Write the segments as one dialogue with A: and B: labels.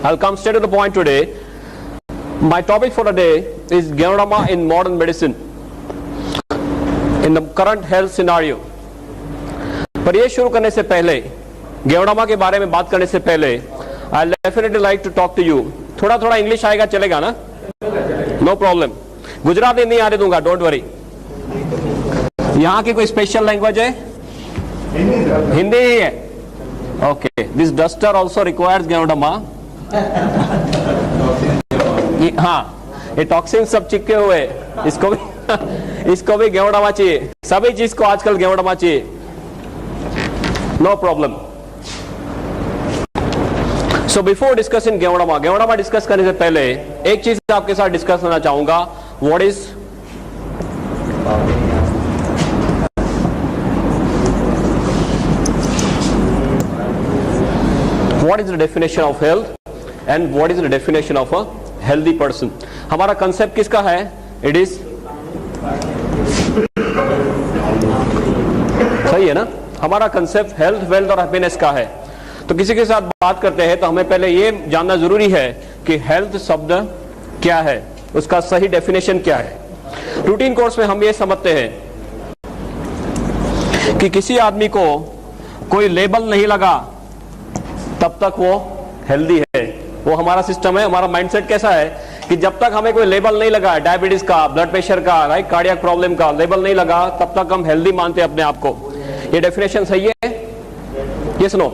A: I'll come straight to the point today. My topic for today is Ganoderma in modern medicine, in the current health scenario. पर ये शुरू करने से पहले, Ganoderma के बारे में बात करने से पहले, I'll definitely like to talk to you. थोड़ा थोड़ा इंग्लिश आएगा, चलेगा ना? No problem. गुजराती नहीं आने दूंगा, don't worry. यहाँ की कोई स्पेशल लैंग्वेज है? हिंदी ही है. Okay. This duster also requires Ganoderma. हाँ, ये टॉक्सिन सब चिपके हुए, इसको भी Ganoderma चाहिए. सभी चीज को आजकल Ganoderma चाहिए. No problem. So before discussing Ganoderma discuss करने से पहले एक चीज आपके साथ डिस्कस करना चाहूंगा. What is the definition of health and what is the definition of a healthy person? हमारा कंसेप्ट किसका है? It is सही है ना? हमारा कंसेप्ट हेल्थ, वेल्थ और हैप्पीनेस का है. तो किसी के साथ बात करते हैं तो हमें पहले ये जानना जरूरी है कि हेल्थ शब्द क्या है, उसका सही डेफिनेशन क्या है. रूटीन कोर्स में हम ये समझते हैं कि किसी आदमी को कोई लेबल नहीं लगा तब तक वो हेल्दी है. वो हमारा सिस्टम है. हमारा माइंडसेट कैसा है कि जब तक हमें कोई लेबल नहीं लगा, डायबिटीज का, ब्लड प्रेशर का, राइट, कार्डियक प्रॉब्लम का लेबल नहीं लगा, तब तक हम हेल्दी मानते हैं अपने आप को. ये डेफिनेशन सही है? Yes no?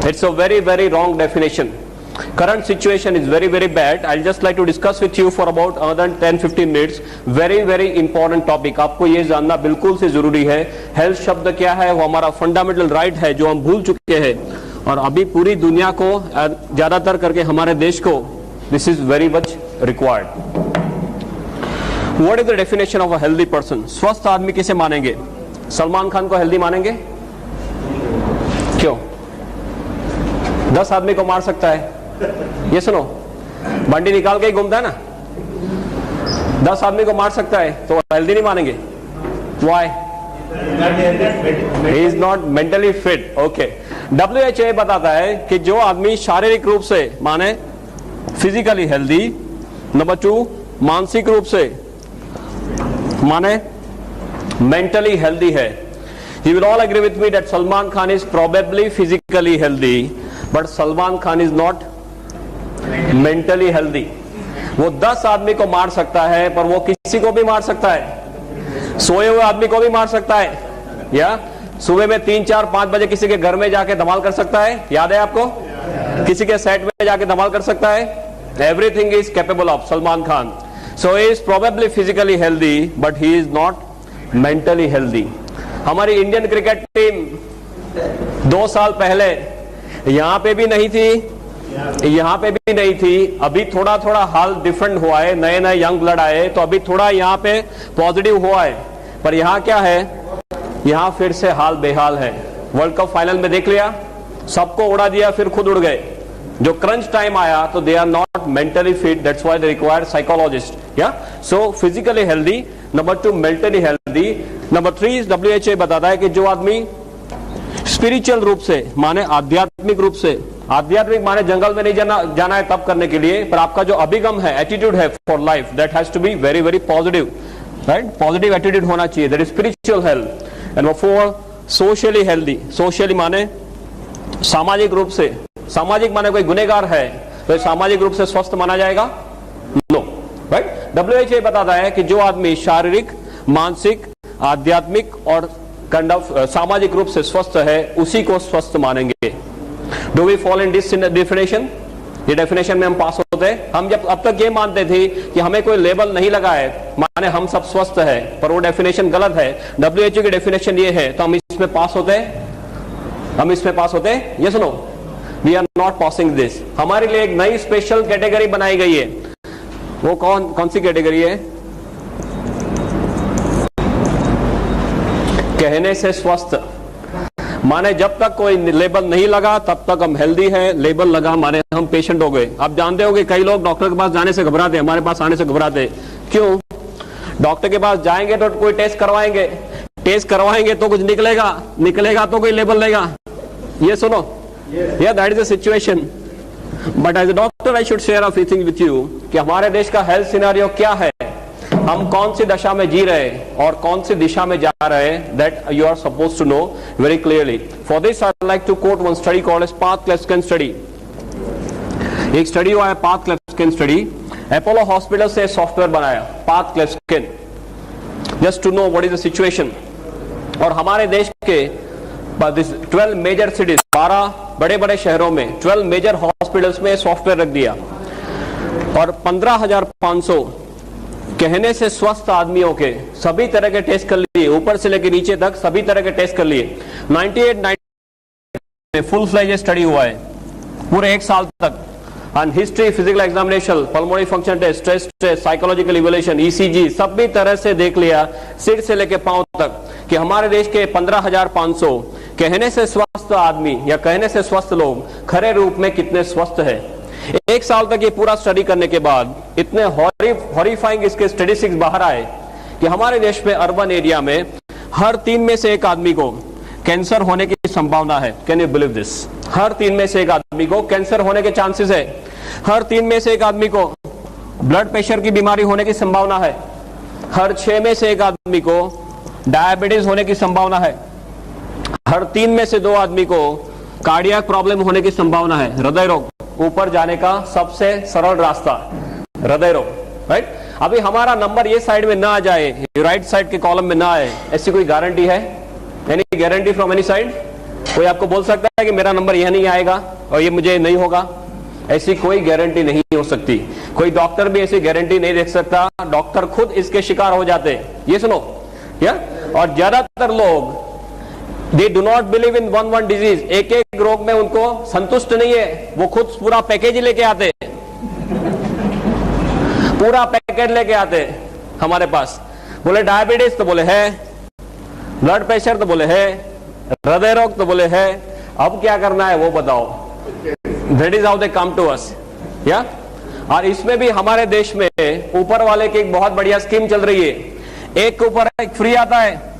A: It's a very very wrong definition. Current situation is very very bad. I'll just like to discuss with you for about another 10-15 minutes. Very very important topic. आपको ये जानना बिल्कुल से जरूरी है. हेल्थ शब्द क्या है? वो हमारा फंडामेंटल राइट है जो हम भूल चुके हैं और अभी पूरी दुनिया को, ज्यादातर करके हमारे देश को, this is very much required. What is the definition of a healthy person? स्वस्थ आदमी किसे मानेंगे? सलमान खान को हेल्दी मानेंगे? क्यों? 10 आदमी को मार सकता है. ये सुनो, बंडी निकाल के ही घूमता है ना. 10 आदमी को मार सकता है तो हेल्दी नहीं मानेंगे. Why? He is not mentally fit. Okay. WHO बताता है कि जो आदमी शारीरिक रूप से माने फिजिकली हेल्दी, नंबर 2 मानसिक रूप से माने मेंटली हेल्दी है. You will all agree with me that Salman Khan is probably physically healthy, but Salman Khan is not mentally healthy. वो 10 आदमी को मार सकता है पर वो किसी को भी मार सकता है. सोए हुए आदमी को भी मार सकता है, या सुबह में 3, 4, 5 बजे किसी के घर में जाके धमाल कर सकता है. याद है आपको? किसी के सेट में जाके धमाल कर सकता है. Everything is capable of Salman Khan. So he is probably physically healthy, but he is not mentally healthy. हमारी इंडियन क्रिकेट टीम 2 साल पहले यहाँ पे भी नहीं थी, यहाँ पे भी नहीं थी. अभी थोड़ा थोड़ा हाल डिफरेंट हुआ है, नए नए यंग ब्लड आए तो अभी थोड़ा यहाँ पे पॉजिटिव हुआ है. पर यहाँ क्या है? यहाँ फिर से हाल बेहाल है. वर्ल्ड कप फाइनल में देख लिया, सबको उड़ा दिया, फिर खुद उड़ गए. जो क्रंच टाइम आया तो they are not mentally fit. That's why they require psychologist. या so physically healthy, number 2 mentally healthy, number 3 WHO बताता है कि जो आदमी स्पिरिचुअल रूप से माने आध्यात्मिक रूप से, आध्यात्मिक माने जंगल में नहीं जाना है तब करने के लिए, पर आपका जो अभिगम है, एटीट्यूड है for life, that has to be very very positive, right. Positive attitude होना चाहिए. That is spiritual health. And 4 socially healthy. Socially माने सामाजिक रूप से. सामाजिक माने कोई गुनहगार है तो सामाजिक रूप से स्वस्थ माना जाएगा? No, right. WHO बताता है कि जो आदमी शारीरिक, मानसिक, आध्यात्मिक और काइंड ऑफ सामाजिक रूप से स्वस्थ है उसी को स्वस्थ मानेंगे. Do we follow in this definition? ये डेफिनेशन में हम पास होते हैं. हम जब अब तक ये मानते थे कि हमें कोई लेबल नहीं लगा है माने हम सब स्वस्थ है, पर वो डेफिनेशन गलत है. WHO की डेफिनेशन ये है तो हम इसमें पास होते हैं. हम इसमें पास होते हैं? ये सुनो, we are not passing this. हमारे लिए एक नई स्पेशल कैटेगरी बनाई गई है. वो कौन सी कैटेगरी है? कहने से स्वस्थ. माने जब तक कोई लेबल नहीं लगा तब तक हम हेल्दी हैं, लेबल लगा माने हम पेशेंट हो गए. आप जानते हो कि कई लोग डॉक्टर के पास जाने से घबराते हैं, हमारे पास आने से घबराते हैं. क्यों? डॉक्टर के पास जाएंगे तो कोई टेस्ट करवाएंगे तो कुछ निकलेगा तो कोई लेबल लेगा. ये सुनो, या that is the situation. But as a doctor I should share a few things with you कि हमारे देश का हेल्थ सिनेरियो क्या है, हम कौन सी दशा में जी रहे हैं और कौन सी दिशा में जा रहे हैं, that you are suppose to know very clearly. For this I would like to quote one study called as पाथ क्लेफ्स्किन स्टडी. एक स्टडी हुआ है पाथ क्लेफ्स्किन स्टडी. अपोलो हॉस्पिटल से सॉफ्टवेयर बनाया पाथ क्लेफ्स्किन, just to know what is the situation. और हमारे देश के 12 मेजर सिटीज, 12 बड़े बड़े शहरों में 12 मेजर हॉस्पिटल्स में सॉफ्टवेयर रख दिया और 15,500 कहने से स्वस्थ आदमियों के सभी तरह के टेस्ट कर लिए, ऊपर से लेकर नीचे तक सभी तरह के टेस्ट कर लिए. 98 में फुल फ्लेज स्टडी हुआ है पूरे एक साल तक. And history, physical examination, pulmonary function test, stress test, psychological evaluation, ECG, सभी तरह से देख लिया सिर से लेकर पांव तक कि हमारे देश के 15,500 कहने से स्वस्थ आदमी या कहने से स्वस्थ लोग खरे रूप में कितने स्वस्थ है. एक साल तक ये पूरा स्टडी करने के बाद इतने हॉरिफाइंग इसके स्टैटिस्टिक्स बाहर आए कि हमारे देश में अर्बन एरिया में हर 3 में से एक आदमी को कैंसर होने की संभावना है. Can you believe this? हर 3 में से एक आदमी को कैंसर होने के चांसेस है. हर 3 में से एक आदमी को ब्लड प्रेशर की बीमारी होने की संभावना है. हर 6 में से एक आदमी को डायबिटीज होने की संभावना है. हर 3 में से 2 आदमी को कार्डियक प्रॉब्लम होने की संभावना है. हृदय रोग ऊपर जाने का सबसे सरल रास्ता हृदय रोग, राइट. अभी हमारा नंबर ये साइड में ना आ जाए, राइट साइड के कॉलम में ना आए, ऐसी कोई गारंटी है? Any guarantee from any side? कोई आपको बोल सकता है कि मेरा नंबर यह नहीं आएगा और ये मुझे नहीं होगा? ऐसी कोई गारंटी नहीं हो सकती. कोई डॉक्टर भी ऐसी गारंटी नहीं दे सकता. डॉक्टर खुद इसके शिकार हो जाते हैं. ये सुनो या, और ज्यादातर लोग दे do not believe in one disease. एक एक रोग में उनको संतुष्ट नहीं है, वो खुद पूरा पैकेज ही लेके आते, पूरा पैकेज लेके आते हमारे पास. बोले डायबिटीज तो बोले है, ब्लड प्रेशर तो बोले है, हृदय रोग तो बोले है. अब क्या करना है वो बताओ. That is how they come to us. या, और इसमें भी हमारे देश में ऊपर वाले की एक बहुत बढ़िया स्कीम चल रही है. एक के ऊपर एक फ्री आता है,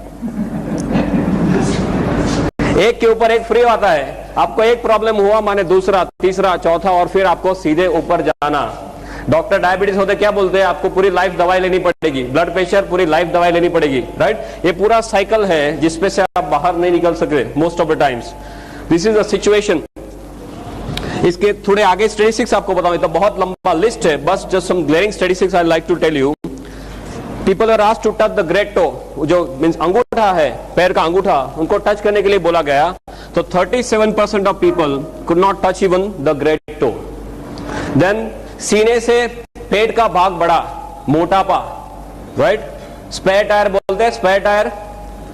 A: एक के ऊपर एक फ्री आता है. आपको एक प्रॉब्लम हुआ माने दूसरा, तीसरा, चौथा और फिर आपको सीधे ऊपर जाना. डॉक्टर डायबिटीज होते क्या बोलते हैं? आपको पूरी लाइफ दवाई लेनी पड़ेगी. ब्लड प्रेशर पूरी लाइफ दवाई लेनी पड़ेगी, राइट. ये पूरा साइकिल है जिसपे से आप बाहर नहीं निकल सकते most of the times. This is the situation. इसके थोड़े आगे स्टैटिस्टिक्स आपको बताऊं तो बहुत लंबा लिस्ट है, बस just some glaring statistics I like to tell you. People are asked to touch the great toe, जो मींस अंगूठा है, पैर का अंगूठा, उनको टच करने के लिए बोला गया तो 37% of people could not touch even the great toe. Then सीने से पेट का भाग बड़ा, मोटापा, राइट. स्पेयर टायर बोलते हैं, स्पेयर टायर.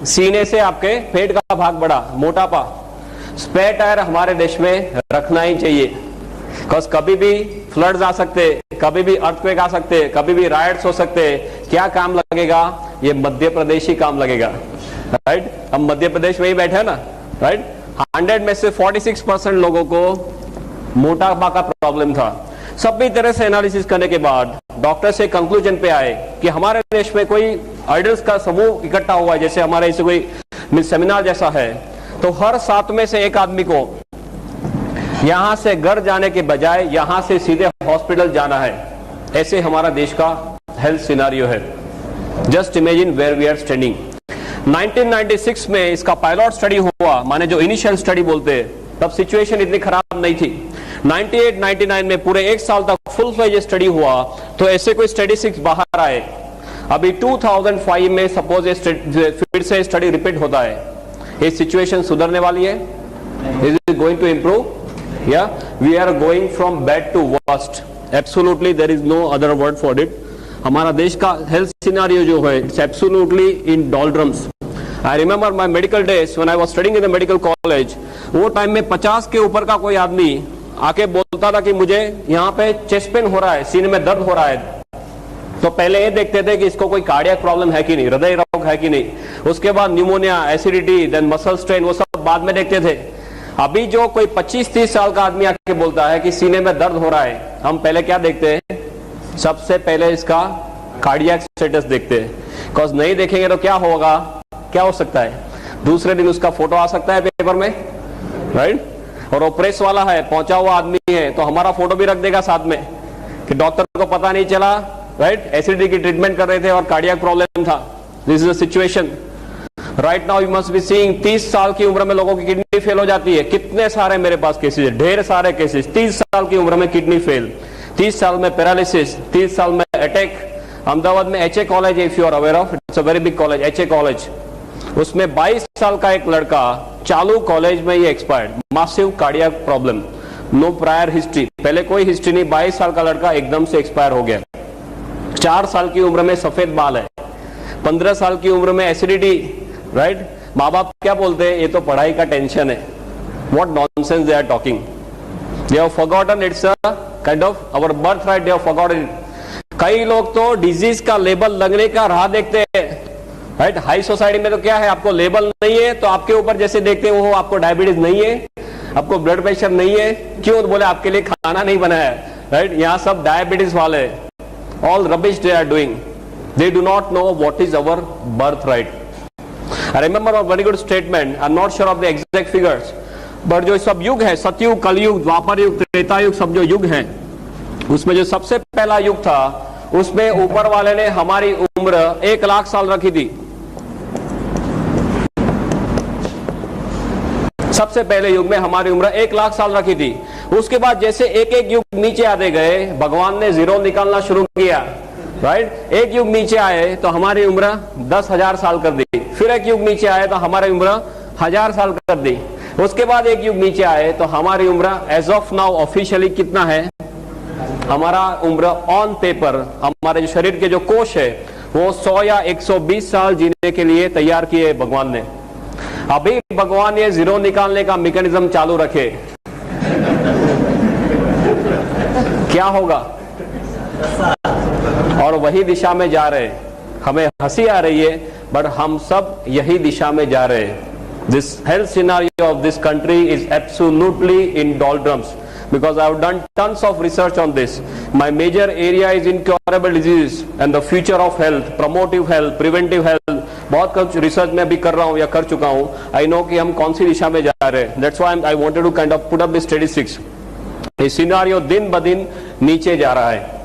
A: सीने से आपके पेट का भाग बड़ा, मोटापा. स्पेयर टायर हमारे देश में रखना ही चाहिए, बिकॉज कभी भी फ्लड्स आ सकते, कभी भी अर्थक्वेक आ सकते, कभी भी राइट्स हो सकते. क्या काम लगेगा? ये मध्य प्रदेश ही काम लगेगा, राइट. हम मध्य प्रदेश में ही बैठे हैं ना, राइट. 100 में से 46% लोगों को मोटापा का प्रॉब्लम था. सभी तरह से एनालिसिस करने के बाद डॉक्टर से कंक्लूजन पे आए कि हमारे देश में कोई आइडल्स का समूह इकट्ठा हुआ है, जैसे हमारे इसे कोई सेमिनार जैसा है, तो हर 7 में से एक आदमी को यहां से घर जाने के बजाय यहां से सीधे हॉस्पिटल जाना है. ऐसे हमारा देश का हेल्थ सिनारियो है. Just imagine where we are standing. 1996 में इसका पायलट स्टडी हुआ, माने जो इनिशियल स्टडी बोलते हैं, तब सिचुएशन इतनी खराब नहीं थी. 98-99 में पूरे एक साल तक फुल फ्लेज स्टडी हुआ तो ऐसे कोई स्टैटिस्टिक्स बाहर आए. अभी 2005 में सपोज फिर से स्टडी रिपीट होता है. ये सिचुएशन सुधरने वाली है? Is it going to improve? या we are going from bad to worst. Absolutely there is no other word for it. हमारा देश का हेल्थ सिनेरियो जो है it's absolutely in doldrums. I remember my medical days when I was studying in the medical college. वो time में 50 के ऊपर का कोई आदमी आके बोलता था कि मुझे यहाँ पे चेस्ट पेन हो रहा है, सीने में दर्द हो रहा है, तो पहले ये देखते थे कि इसको कोई कार्डियक प्रॉब्लम है कि नहीं, हृदय रोग है कि नहीं. उसके बाद pneumonia, acidity, then muscle strain, वो सब बाद में देखते थे. अभी जो कोई 25-30 साल का आदमी आके बोलता है कि सीने में दर्द हो रहा है, हम पहले क्या देखते हैं? सबसे पहले इसका कार्डियक स्टेटस देखते हैं. बिकॉज नहीं देखेंगे तो क्या होगा, क्या हो सकता है? दूसरे दिन उसका फोटो आ सकता है पेपर में, राइट. और वो प्रेस वाला है, पहुंचा हुआ आदमी है, तो हमारा फोटो भी रख देगा साथ में कि डॉक्टर को पता नहीं चला, राइट, एसिडिटी की ट्रीटमेंट कर रहे थे और कार्डियक प्रॉब्लम था। This is the situation right now. You must be seeing 30 साल की उम्र में लोगों की किडनी फेल हो जाती है। कितने सारे मेरे पास केसेस है, ढेर सारे केसेस। 30 साल की उम्र में किडनी फेल, 30 साल में पैरालिसिस, 30 साल में अटैक। अहमदाबाद में एचए कॉलेज है, if you are aware of, it's a very big college, HA college. उसमें 22 साल का एक लड़का चालू कॉलेज में ही expired, massive cardiac problem, no prior history, पहले कोई हिस्ट्री नहीं, 22 साल का लड़का एकदम से एक्सपायर हो गया। 4 साल की उम्र में सफेद बाल है, 15 साल की उम्र में एसिडिटी, राइट। माँ बाप क्या बोलते हैं, ये तो पढ़ाई का टेंशन है। What nonsense they are talking, they have forgotten it's a kind of our birth right, they have forgotten it. कई लोग तो डिजीज का लेबल लगने का राह देखते हैं, राइट। हाई सोसाइटी में तो क्या है, आपको लेबल नहीं है तो आपके ऊपर जैसे देखते हो, आपको डायबिटीज नहीं है, आपको ब्लड प्रेशर नहीं है, क्यों, बोले आपके लिए खाना नहीं बनाया है, राइट। यहाँ सब डायबिटीज वाले, all rubbish they are doing, they do not know what is our birth right. I remember a very good statement, I'm not sure of the exact figures, but जो सब युग है, सतयुग, कलयुग, द्वापर युग, त्रेता युग, सब जो युग हैं, उसमें जो सबसे पहला युग था, उसमें ऊपर वाले ने हमारी उम्र 1 लाख साल रखी थी। सबसे पहले युग में हमारी उम्र 1 लाख साल रखी थी। उसके बाद जैसे एक एक युग नीचे आते गए, भगवान ने जीरो निकालना शुरू किया, राइट। एक युग नीचे आए तो हमारी उम्र 10,000 साल कर दी, फिर एक युग नीचे आए तो हमारी उम्र 1000 साल कर दी, उसके बाद एक युग नीचे आए तो हमारी उम्र एज ऑफ नाउ ऑफिशियली कितना है, हमारा उम्र ऑन पेपर, हमारे जो शरीर के जो कोश है वो 100 या 120 साल जीने के लिए तैयार किए भगवान ने। अभी भगवान ये जीरो निकालने का मैकेनिज्म चालू रखे, क्या होगा, और वही दिशा में जा रहे। हमें हंसी आ रही है, बट हम सब यही दिशा में जा रहे हैं। This health scenario of this country is absolutely in doldrums because I have done tons of research on this. My major area is incurable diseases and the future of health, promotive health, preventive health. बहुत कुछ research में भी कर रहा हूँ या कर चुका हूँ। I know कि हम कौन सी दिशा में जा रहे हैं। That's why I wanted to kind of put up the statistics. ये सिनारियो दिन ब दिन नीचे जा रहा है।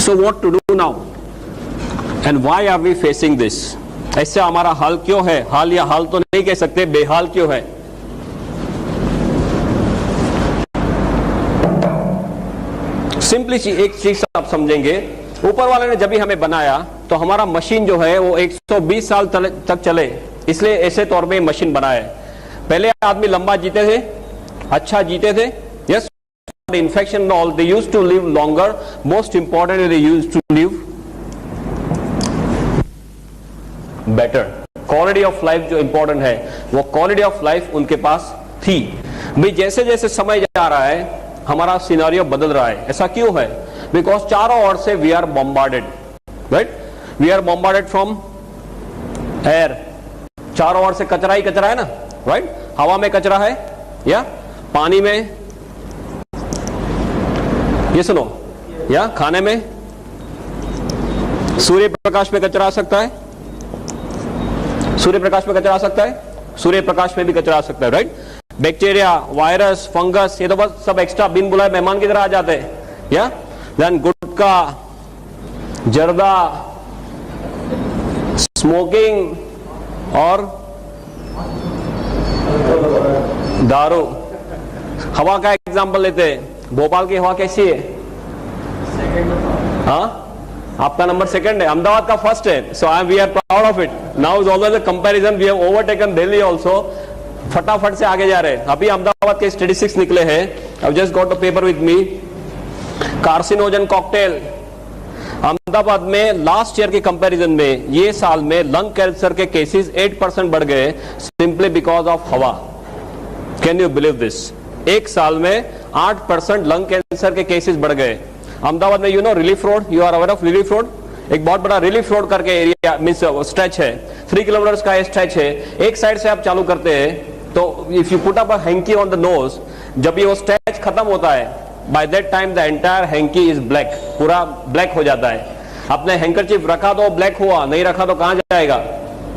A: So what to do now? And why are we facing this? ऐसे हमारा हाल क्यों है, हाल या हाल तो नहीं कह सकते, बेहाल क्यों है? सिंपली एक चीज आप समझेंगे, ऊपर वाले ने जब भी हमें बनाया तो हमारा मशीन जो है वो 120 साल तक चले, इसलिए ऐसे तौर पे मशीन बनाया है। पहले आदमी लंबा जीते थे, अच्छा जीते थे, yes, infection and all, they used to live longer. Most importantly, they used to live better. Quality of life जो important है, वो quality of life उनके पास थी। भाई जैसे जैसे समय जा रहा है हमारा सिनारियो बदल रहा है। ऐसा क्यों है? बिकॉज चारों ओर से we are bombarded, right, we are bombarded from air. चारों ओर से कचरा ही कचरा है ना, राइट। हवा में कचरा है या पानी में, ये सुनो, या खाने में, सूर्य प्रकाश में कचरा आ सकता है, सूर्य प्रकाश में कचरा आ सकता है, सूर्य प्रकाश में भी कचरा आ सकता है, राइट। बैक्टीरिया, वायरस, फंगस, ये तो बस सब एक्स्ट्रा बिन बुलाए मेहमान की तरह आ जाते हैं, या देन गुटखा, जर्दा, स्मोकिंग और दारू। हवा का एग्जांपल लेते हैं, भोपाल की हवा कैसी है? हाँ, आपका नंबर सेकंड है, अहमदाबाद का फर्स्ट है। So I we are proud of it. Now is always a comparison, we have overtaken Delhi also. फटाफट से आगे जा रहे हैं। अभी अहमदाबाद के स्टैटिस्टिक्स निकले हैं, I just got a paper with me. Carcinogen cocktail, Ahmedabad में लास्ट ईयर के कंपैरिजन में ये साल में लंग कैंसर के केसेस 8% बढ़ गए, सिंपली बिकॉज ऑफ हवा। Can you believe this? एक साल में 8% लंग कैंसर के केसेस बढ़ गए अहमदाबाद में। You know relief road, you are aware of relief road? एक बहुत बड़ा रिलीफ रोड करके एरिया मींस स्ट्रेच है, 3 किलोमीटर का स्ट्रेच है। एक साइड से आप चालू करते हैं तो if you put up a hanky on the nose, जब ये वो स्ट्रेच खत्म होता है, by that time the entire hanky is black, पूरा ब्लैक हो जाता है। आपने हैंकरचीफ रखा तो ब्लैक हुआ, नहीं रखा तो कहां जाएगा?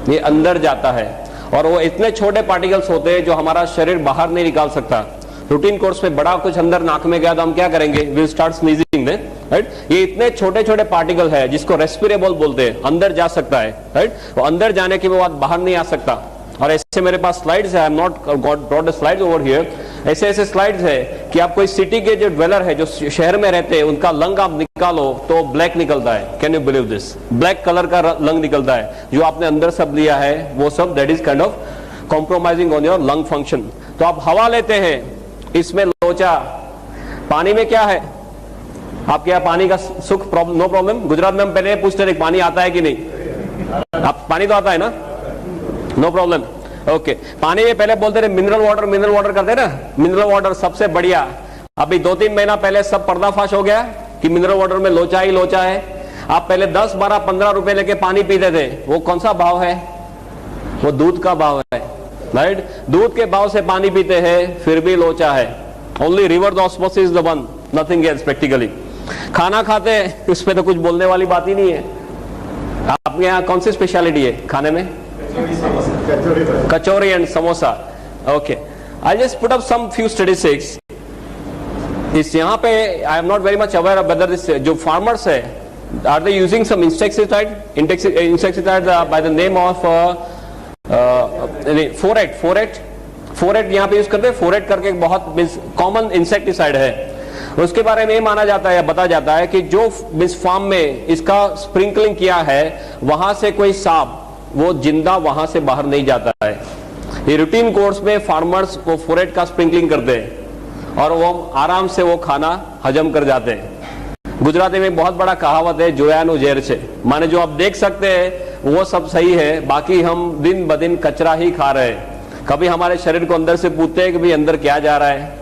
A: ये अंदर जाता है। और वो इतने छोटे पार्टिकल्स होते हैं जो हमारा शरीर बाहर नहीं निकाल सकता। रूटीन कोर्स में बड़ा कुछ अंदर नाक में गया तो हम क्या करेंगे, विल स्टार्ट स्नीजिंग, राइट। ये इतने छोटे छोटे पार्टिकल है जिसको रेस्पिरेबल बोलते हैं, अंदर जा सकता है, राइट। वो अंदर जाने के बाद बाहर नहीं आ सकता। और ऐसे मेरे पास स्लाइड्स है, I am not brought the slides over here. ऐसे ऐसे स्लाइड्स है कि आप कोई सिटी के जो ड्वेलर है, जो शहर में रहते हैं, उनका लंग आप निकालो तो ब्लैक निकलता है। Can you believe this? Black colour का लंग निकलता है। जो आपने अंदर सब लिया है वो सब, that is kind of compromising on your lung function. तो आप हवा लेते हैं, इसमें लोचा। पानी में क्या है आपके यहाँ? पानी का सुख, नो प्रॉब्लम। गुजरात में हम पहले पूछते थे पानी आता है कि नहीं। आप पानी तो आता है ना, नो प्रॉब्लम, ओके। पानी में पहले बोलते थे मिनरल वाटर करते ना, मिनरल वाटर सबसे बढ़िया। अभी 2-3 महीना पहले सब पर्दाफाश हो गया कि मिनरल वाटर में लोचा ही लोचा है। आप पहले 10, 12, 15 रुपए लेके पानी पीते थे, वो कौन सा भाव है? वो दूध का भाव है, राइट। दूध के भाव से पानी पीते हैं, फिर भी लोचा है। Only reverse osmosis is the one, nothing else practically. खाना खाते हैं, उस पर तो कुछ बोलने वाली बात ही नहीं है। आपके यहाँ कौन सी स्पेशलिटी है खाने में? Kachori and samosa, okay. I just put up some few statistics. इस यहाँ पे I am not very much aware of whether this, जो फार्मर्स है, are they using some insecticide by the name of phorate यहाँ पे यूज करते हैं। फोरेट करके एक बहुत कॉमन इंसेक्टिसाइड है। उसके बारे में माना जाता है, बताया जाता है कि जो इस फार्म में इसका स्प्रिंकलिंग किया है, वहां से कोई सांप वो जिंदा वहां से बाहर नहीं जाता है। ये रूटीन कोर्स में फार्मर्स वो फोरेट का स्प्रिंकलिंग करते हैं और वो आराम से वो खाना हजम कर जाते हैं। गुजराती में बहुत बड़ा कहावत है, जोयानु जेर छे, माने जो आप देख सकते हैं वो सब सही है, बाकी हम दिन ब दिन कचरा ही खा रहे हैं। कभी हमारे शरीर को अंदर से पूछते हैं कि भाई अंदर क्या जा रहा है।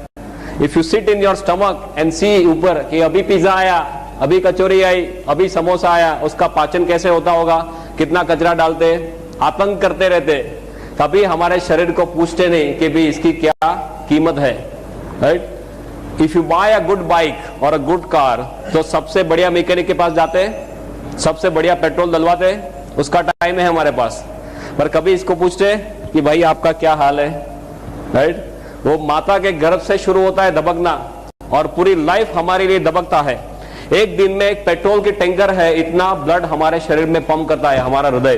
A: If you sit in your stomach and see ऊपर कि अभी पिज्जा आया, अभी कचौरी आई, अभी समोसा आया, उसका पाचन कैसे होता होगा, कितना कचरा डालते, आतंक करते रहते। कभी हमारे शरीर को पूछते नहीं कि भाई इसकी क्या कीमत है, right. If you buy a good bike और अ गुड कार, तो सबसे बढ़िया मैकेनिक के पास जाते हैं, सबसे बढ़िया पेट्रोल डलवाते, उसका टाइम है हमारे पास। पर कभी इसको पूछते कि भाई आपका क्या हाल है, राइट। वो माता के गर्भ से शुरू होता है दबकना और पूरी लाइफ हमारे लिए दबकता है। एक दिन में एक पेट्रोल की टैंकर है, इतना ब्लड हमारे शरीर में पंप करता है हमारा हृदय।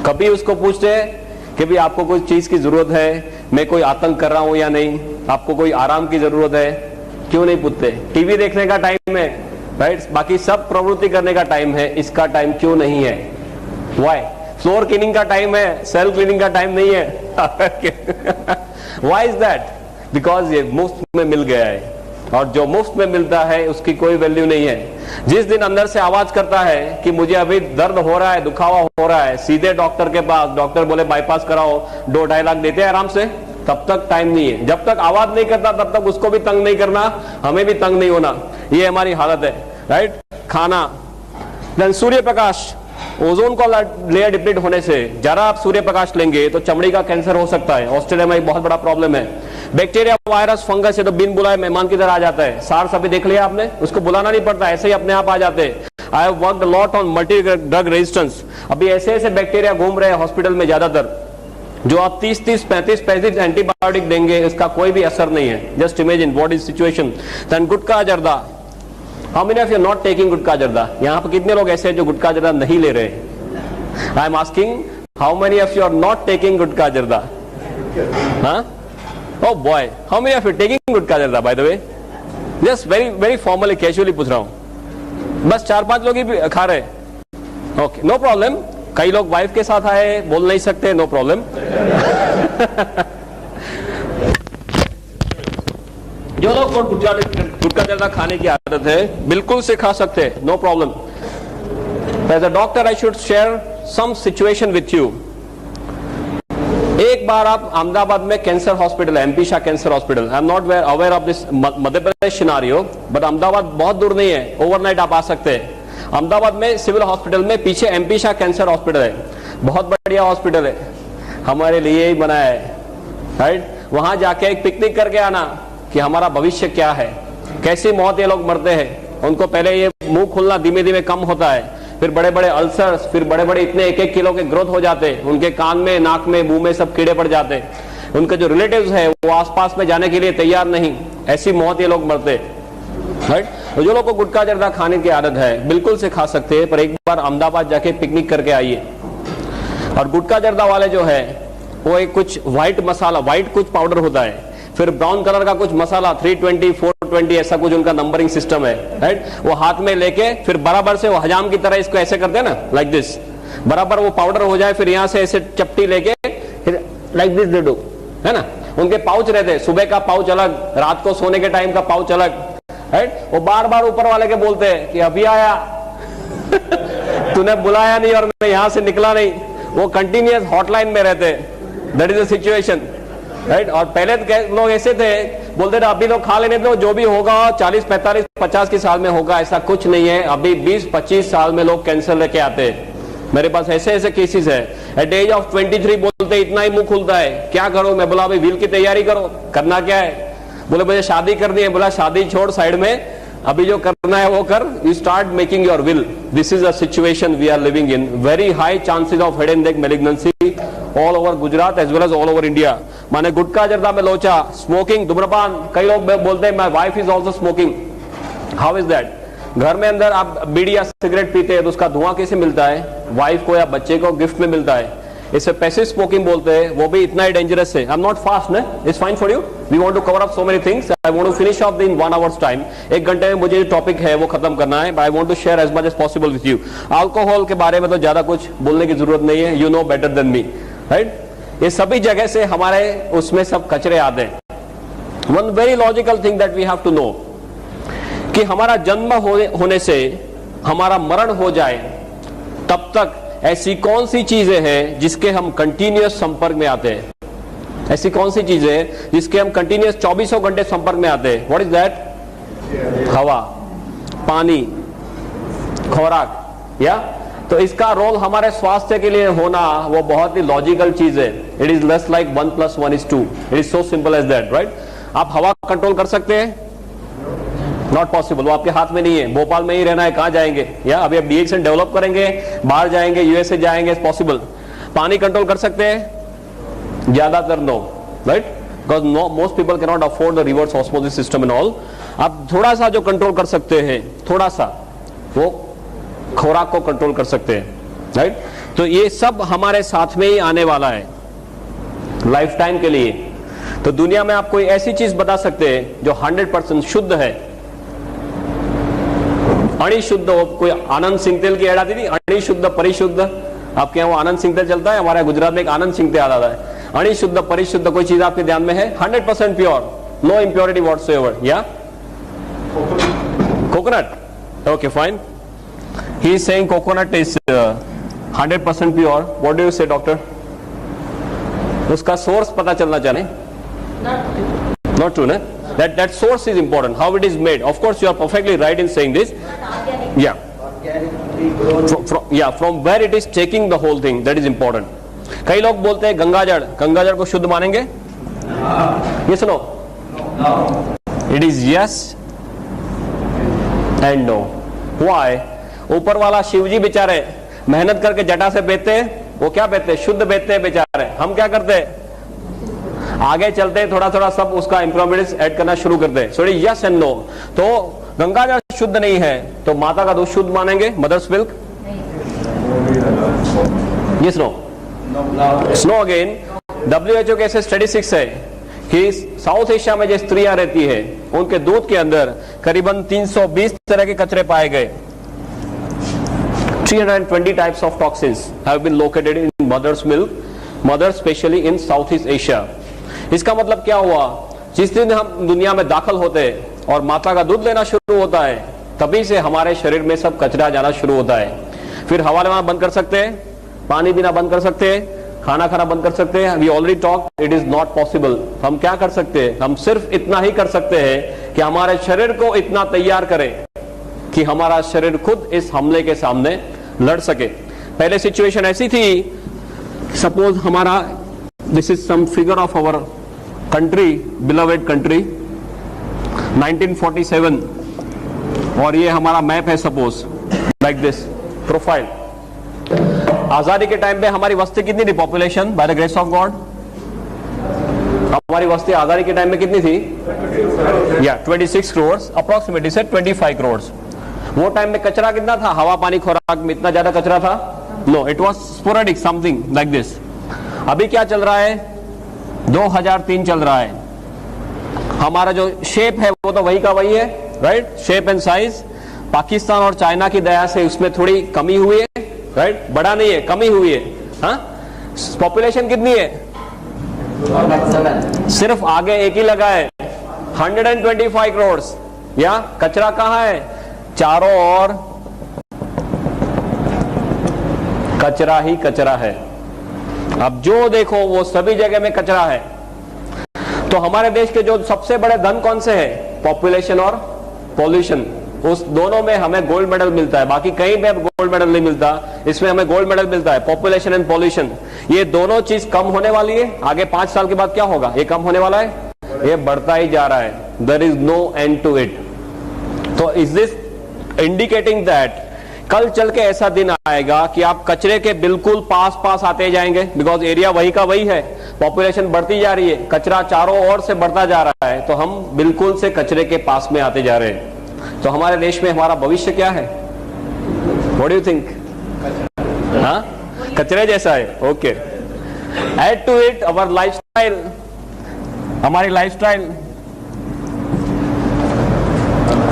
A: कभी उसको पूछते हैं कि भाई आपको कोई चीज की जरूरत है, मैं कोई आतंक कर रहा हूं या नहीं, आपको कोई आराम की जरूरत है, क्यों नहीं पूछते? टीवी देखने का टाइम है, राइट, बाकी सब प्रवृत्ति करने का टाइम है, इसका टाइम क्यों नहीं है? व्हाई? फ्लोर क्लीनिंग का टाइम है, सेल क्लीनिंग का टाइम नहीं है। Why is that? बिकॉज ये मुफ्त में मिल गया है और जो मुफ्त में मिलता है उसकी कोई वैल्यू नहीं है। जिस दिन अंदर से आवाज करता है कि मुझे अभी दर्द हो रहा है, दुखावा हो रहा है, सीधे डॉक्टर के पास, डॉक्टर बोले बाईपास कराओ, 2-2.5 लाख देते हैं आराम से, तब तक टाइम नहीं है। जब तक आवाज नहीं करता तब तक उसको भी तंग नहीं करना, हमें भी तंग नहीं होना, ये हमारी हालत है, राइट। खाना, देन सूर्य प्रकाश, ओजोन का लेयर डिप्लीट होने से जरा आप सूर्य प्रकाश लेंगे तो चमड़ी का कैंसर हो सकता है। ऑस्ट्रेलिया में एक बहुत बड़ा प्रॉब्लम है। बैक्टीरिया, वायरस, फंगस, ये तो बिन बुलाए मेहमान की तरह आ जाता है। सार्स अभी देख लिया आपने, उसको बुलाना नहीं पड़ता, ऐसे ही अपने आप आ जाते हैं। I have worked a lot on multi drug resistance. अभी ऐसे ऐसे बैक्टीरिया घूम रहे हैं हॉस्पिटल में ज्यादातर, जो आप 30-30, 35-35 एंटीबायोटिक देंगे, इसका कोई भी असर नहीं है। Just imagine what is situation. Then gutkha zarda, how many of you not taking gutkha zarda? यहाँ पर कितने लोग ऐसे हैं जो गुटखा जर्दा नहीं ले रहे? I am asking how many of you are not taking gutkha zarda? हाँ? Oh boy, how many of you taking गुटखा जर्दा by the way? Just very formally, casually पूछ रहा हूँ। बस 4-5 लोग ही खा रहे। Okay, no problem. कई लोग वाइफ के साथ आए, बोल नहीं सकते, नो प्रॉब्लम। जो लोग को गुटखा जर्दा खाने की आदत है, बिल्कुल से खा सकते हैं, no problem. As a doctor, I should share some situation with you. एक बार आप अहमदाबाद में कैंसर हॉस्पिटल है, MP Shah cancer hospital. I am not aware of this Madhya Pradesh scenario, but Ahmedabad बहुत दूर नहीं है, ओवरनाइट आप आ सकते हैं। अहमदाबाद में सिविल हॉस्पिटल में पीछे एमपी शाह कैंसर हॉस्पिटल है, बहुत बढ़िया हॉस्पिटल है, हमारे लिए ही बनाया है, राइट। वहां जाके एक पिकनिक करके आना कि हमारा भविष्य क्या है, कैसी मौत ये लोग मरते हैं। उनको पहले ये मुंह खुलना धीमे धीमे कम होता है, फिर बड़े बड़े अल्सर्स, फिर बड़े बड़े इतने 1-1 किलो के ग्रोथ हो जाते, उनके कान में, नाक में, मुंह में सब कीड़े पड़ जाते, उनके जो रिलेटिव्स है वो आसपास में जाने के लिए तैयार नहीं, ऐसी मौत ये लोग मरते, राइट। तो जो लोग को गुटखा जर्दा खाने की आदत है बिल्कुल से खा सकते हैं, पर एक बार अहमदाबाद जाके पिकनिक करके आइए। और गुटखा जर्दा वाले जो है वो एक कुछ व्हाइट मसाला, व्हाइट कुछ पाउडर होता है, फिर ब्राउन कलर का कुछ मसाला 320, 420 ऐसा कुछ उनका नंबरिंग सिस्टम है, राइट। वो हाथ में लेके फिर बराबर से वो हजाम की तरह इसको ऐसे करते हैं ना, लाइक दिस, बराबर वो पाउडर हो जाए, फिर यहाँ से ऐसे चपटी लेके फिर लाइक दिस दे दो, है ना। उनके पाउच रहते, सुबह का पाउच अलग, रात को सोने के टाइम का पाउच अलग, राइट। वो बार बार ऊपर वाले के बोलते हैं कि अभी आया तूने बुलाया नहीं और मैं यहां से निकला नहीं। वो कंटिन्यूअस हॉटलाइन में रहते, that is the situation, right. और पहले तो लोग ऐसे थे, बोलते थे अभी लोग खा लेने दो, जो भी होगा 40, 45, 50 के साल में होगा, ऐसा कुछ नहीं है। अभी 20-25 साल में लोग कैंसर लेके आते हैं। मेरे पास ऐसे ऐसे केसेस है, एट एज ऑफ 23 बोलते इतना ही मुंह खुलता है, क्या करो। मैं बोला अभी व्हील की तैयारी करो, करना क्या है। बोले मुझे शादी करनी है। बोला शादी छोड़ साइड में, अभी जो करना है वो कर, you start making your will. This is a situation we are living in. Very high chances of head and neck malignancy all over Gujarat as well as all over India. माने गुटखा जर्दा में लोचा, स्मोकिंग, धूम्रपान, कई लोग बोलते हैं my wife is also smoking. How is that? घर में अंदर आप बीड़ी या सिगरेट पीते हैं तो उसका धुआं कैसे मिलता है? वाइफ को या बच्चे को गिफ्ट में मिलता है। इसे पैसिव स्मोकिंग बोलते हैं, वो भी इतना ही डेंजरस है। आई एम नॉट फास्ट, ना, it's fine for you. We want to cover up so many things, I want to finish off in 1 hours time. 1 घंटे में मुझे जो टॉपिक है वो खत्म करना है, but I want to share as much as possible with you. Alcohol के बारे में तो ज्यादा कुछ बोलने की जरूरत नहीं है, you know better than me, right. ये सभी जगह से हमारे उसमें सब कचरे आते हैं। One very logical thing that we have to know कि हमारा जन्म होने से हमारा मरण हो जाए तब तक ऐसी कौन सी चीजें हैं जिसके हम कंटिन्यूअस संपर्क में आते हैं? ऐसी कौन सी चीजें हैं जिसके हम कंटिन्यूअस 24 घंटे संपर्क में आते हैं? What is that? हवा, पानी, खुराक, या तो इसका रोल हमारे स्वास्थ्य के लिए होना वो बहुत ही लॉजिकल चीज है। It is less like 1 + 1 = 2। It is so simple as that, right. आप हवा कंट्रोल कर सकते हैं? नॉट पॉसिबल, वो आपके हाथ में नहीं है। भोपाल में ही रहना है, कहां जाएंगे? या अभी आप डीएक्सन डेवलप करेंगे, बाहर जाएंगे, यूएसए जाएंगे, पॉसिबल। पानी कंट्रोल कर सकते हैं? ज्यादातर no, right, because most people can not afford the reverse osmosis system and all. आप थोड़ा सा जो कंट्रोल कर सकते हैं, थोड़ा सा, वो खुराक को कंट्रोल कर सकते हैं, राइट। तो ये सब हमारे साथ में ही आने वाला है लाइफ टाइम के लिए। तो दुनिया में आप कोई ऐसी चीज बता सकते हैं जो 100% शुद्ध है? अणिशुद्ध हो, कोई आनंद सिंह तेल की ऐड आती थी, अणिशुद्ध परिशुद्ध। आपके यहाँ वो आनंद सिंह तेल चलता है, हमारे गुजरात में एक आनंद सिंह तेल आता है। अणिशुद्ध परिशुद्ध कोई चीज आपके ध्यान में है? 100% प्योर, नो इम्प्योरिटी व्हाटसोएवर, या coconut? Okay, fine. He is saying coconut is 100% pure. What do you से डॉक्टर? उसका सोर्स पता चलना चाहिए। Not true, na? That source is important. How it is made. Of course, you are perfectly right in saying this. Yeah. From where it is taking the whole thing, that is important. कई लोग बोलते हैं गंगाजल, गंगाजल को शुद्ध मानेंगे? Yes or no? It is yes and no. Why? ऊपर वाला शिवजी बेचारे मेहनत करके जटा से बेचते हैं, वो क्या बेचते हैं? शुद्ध बेचते हैं बेचारे। हम क्या करते हैं? आगे चलते थोड़ा थोड़ा सब उसका इंप्रूवमेंट्स ऐड करना शुरू करते हैं। Sorry, yes and no. तो गंगाजल शुद्ध नहीं है तो माता का दूध शुद्ध मानेंगे? Mother's milk? Yes no? No again. WHO के ऐसे स्टैटिस्टिक्स है कि साउथ एशिया में जो स्त्रियां रहती है उनके दूध के अंदर करीबन 320 तरह के कचरे पाए गए। 320 types of toxins have been located in mother's milk, mother especially in Southeast Asia. इसका मतलब क्या हुआ? जिस दिन हम दुनिया में दाखिल होते हैं और माता का दूध लेना शुरू होता है, तभी से हमारे शरीर में सब कचरा जाना शुरू होता है। फिर हवा लेना बंद कर सकते हैं, पानी पीना बंद कर सकते हैं, खाना खाना बंद कर सकते हैं। We already talk, it is not possible. हम क्या कर सकते हैं? हम सिर्फ इतना ही कर सकते हैं कि हमारे शरीर को इतना तैयार करें कि हमारा शरीर खुद इस हमले के सामने लड़ सके। पहले सिचुएशन ऐसी थी, सपोज हमारा, this is some figure of our country, beloved country, 1947, और ये हमारा मैप है, सपोज लाइक दिस, प्रोफाइल। आजादी के टाइम पे हमारी वस्ती कितनी थी? Population by the grace of God हमारी वस्ती आजादी के टाइम में कितनी थी? 26 करोड़ अप्रोक्सीमेटली से 25 करोड़। वो टाइम में कचरा कितना था? हवा पानी खुराक में इतना ज्यादा कचरा था? No, it was sporadic something like this. अभी क्या चल रहा है? 2003 चल रहा है। हमारा जो शेप है वो तो वही का वही है, right? Shape and size Pakistan और चाइना की दया से उसमें थोड़ी कमी हुई है, राइट? बड़ा नहीं है, कमी हुई है। हाँ, पॉपुलेशन कितनी है? सिर्फ आगे एक ही लगा है, 125 करोड़। या कचरा कहां है? चारों ओर कचरा ही कचरा है। अब जो देखो वो सभी जगह में कचरा है। तो हमारे देश के जो सबसे बड़े धन कौन से हैं? पॉपुलेशन और पॉल्यूशन। उस दोनों में हमें गोल्ड मेडल मिलता है, बाकी कहीं पे गोल्ड मेडल नहीं मिलता। इसमें हमें गोल्ड मेडल मिलता है, पॉपुलेशन एंड पॉल्यूशन। ये दोनों चीज कम होने वाली है। आगे 5 साल के बाद क्या होगा? ये कम होने वाला है, ये बढ़ता ही जा रहा है। There is no end to it. तो इज दिस इंडिकेटिंग दैट कल चल के ऐसा दिन आएगा कि आप कचरे के बिल्कुल पास आते जाएंगे, बिकॉज एरिया वही का वही है, पॉपुलेशन बढ़ती जा रही है, कचरा चारों ओर से बढ़ता जा रहा है, तो हम बिल्कुल से कचरे के पास में आते जा रहे हैं। तो हमारे देश में हमारा भविष्य क्या है? What do you think? हाँ, कचरे जैसा है। Okay, add to it our lifestyle, हमारी लाइफस्टाइल,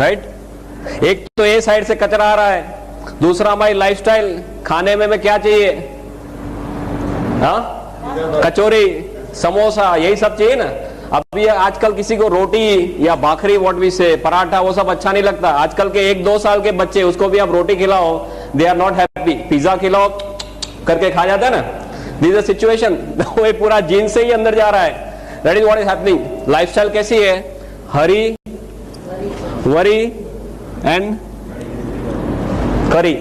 A: राइट? एक तो ए साइड से कचरा आ रहा है, दूसरा हमारी लाइफस्टाइल। खाने में क्या चाहिए? हाँ, कचौरी समोसा यही सब चाहिए ना। अब ये आजकल किसी को रोटी या भाखरी, व्हाट वी से, पराठा, वो सब अच्छा नहीं लगता। आजकल के 1-2 साल के बच्चे, उसको भी आप रोटी खिलाओ, they are not happy. Pizza खिलाओ करके खा जाता है ना। This is situation. वो पूरा जीन से ही अंदर जा रहा है। That is what is happening. Lifestyle कैसी है? हरी, वरी एंड करी।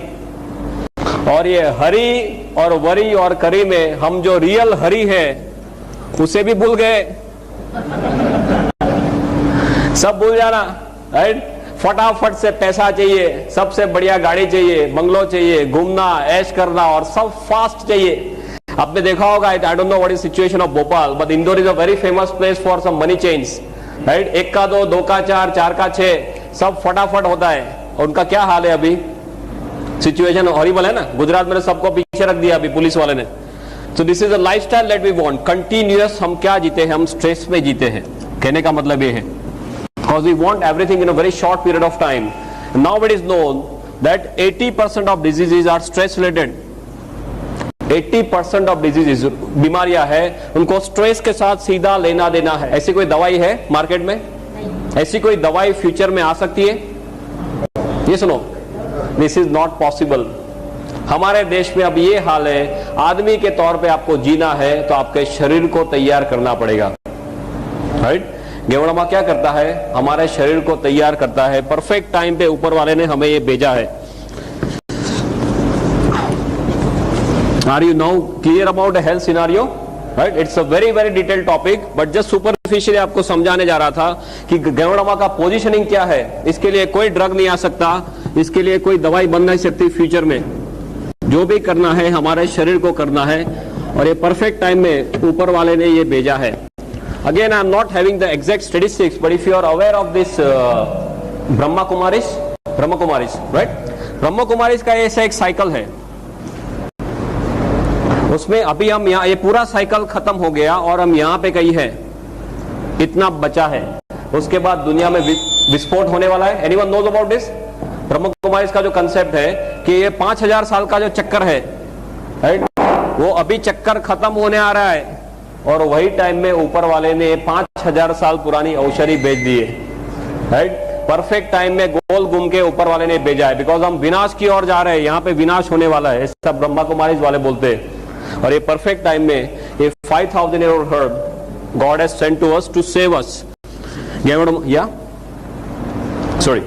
A: और ये हरी और वरी और करी में हम जो रियल हरी है उसे भी भूल गए। सब भूल जाना, राइट? फटाफट से पैसा चाहिए, सबसे बढ़िया गाड़ी चाहिए, बंगलो चाहिए, घूमना, ऐश करना, और सब फास्ट चाहिए। आपने देखा होगा, I don't know what is situation of Bhopal, but Indore is a very famous place for some money change, right? 1 का 2, 2 का 4, 4 का 6, सब फटाफट होता है। और उनका क्या हाल है अभी? सिचुएशन हॉरिबल है ना। गुजरात में सबको पीछे रख दिया अभी पुलिस वाले ने। So this is a lifestyle that we want. Continuous हम क्या जीते हैं? हम स्ट्रेस में जीते हैं। कहने का मतलब ये है, because we want everything in a very short period of time. Now it is known that 80% of diseases are stress related. 80% of diseases, बीमारियां है, उनको स्ट्रेस के साथ सीधा लेना देना है। ऐसी कोई दवाई है मार्केट में? ऐसी कोई दवाई फ्यूचर में आ सकती है? ये सुनो, दिस इज नॉट पॉसिबल। हमारे देश में अब ये हाल है, आदमी के तौर पे आपको जीना है तो आपके शरीर को तैयार करना पड़ेगा, राइट? गेवड़मा क्या करता है? हमारे शरीर को तैयार करता है। परफेक्ट टाइम पे ऊपर वाले ने हमें ये भेजा है। Are you now clear about health scenario? Right, it's a very very detailed topic, but just superficially आपको समझाने जा रहा था कि गेवड़मा का पोजीशनिंग क्या है। इसके लिए कोई ड्रग नहीं आ सकता, इसके लिए कोई दवाई बन नहीं सकती फ्यूचर में। जो भी करना है हमारे शरीर को करना है, और ये परफेक्ट टाइम में ऊपर वाले ने ये भेजा है। Again I am not having the exact statistics, but if you are aware of this Brahma Kumaris, right? Brahma Kumaris का ऐसा एक साइकिल है, उसमें अभी हम यहाँ, ये पूरा साइकिल खत्म हो गया और हम यहाँ पे कहीं है, इतना बचा है। उसके बाद दुनिया में विस्फोट होने वाला है। Anyone knows about this? Brahma Kumaris का जो कंसेप्ट है कि ये 5000 साल का जो चक्कर है, राइट, वो अभी चक्कर खत्म होने आ रहा है, और वही टाइम में ऊपर वाले ने 5000 साल पुरानी औषधि भेज दी है, राइट? परफेक्ट टाइम में गोल घूम के ऊपर वाले ने भेजा है, बिकॉज हम विनाश की ओर जा रहे हैं, यहाँ पे विनाश होने वाला है, ऐसा ब्रह्मा कुमारीज वाले बोलते हैं। और ये परफेक्ट टाइम में ये 5000 year old herb God has sent to us to save us. Yeah? Sorry.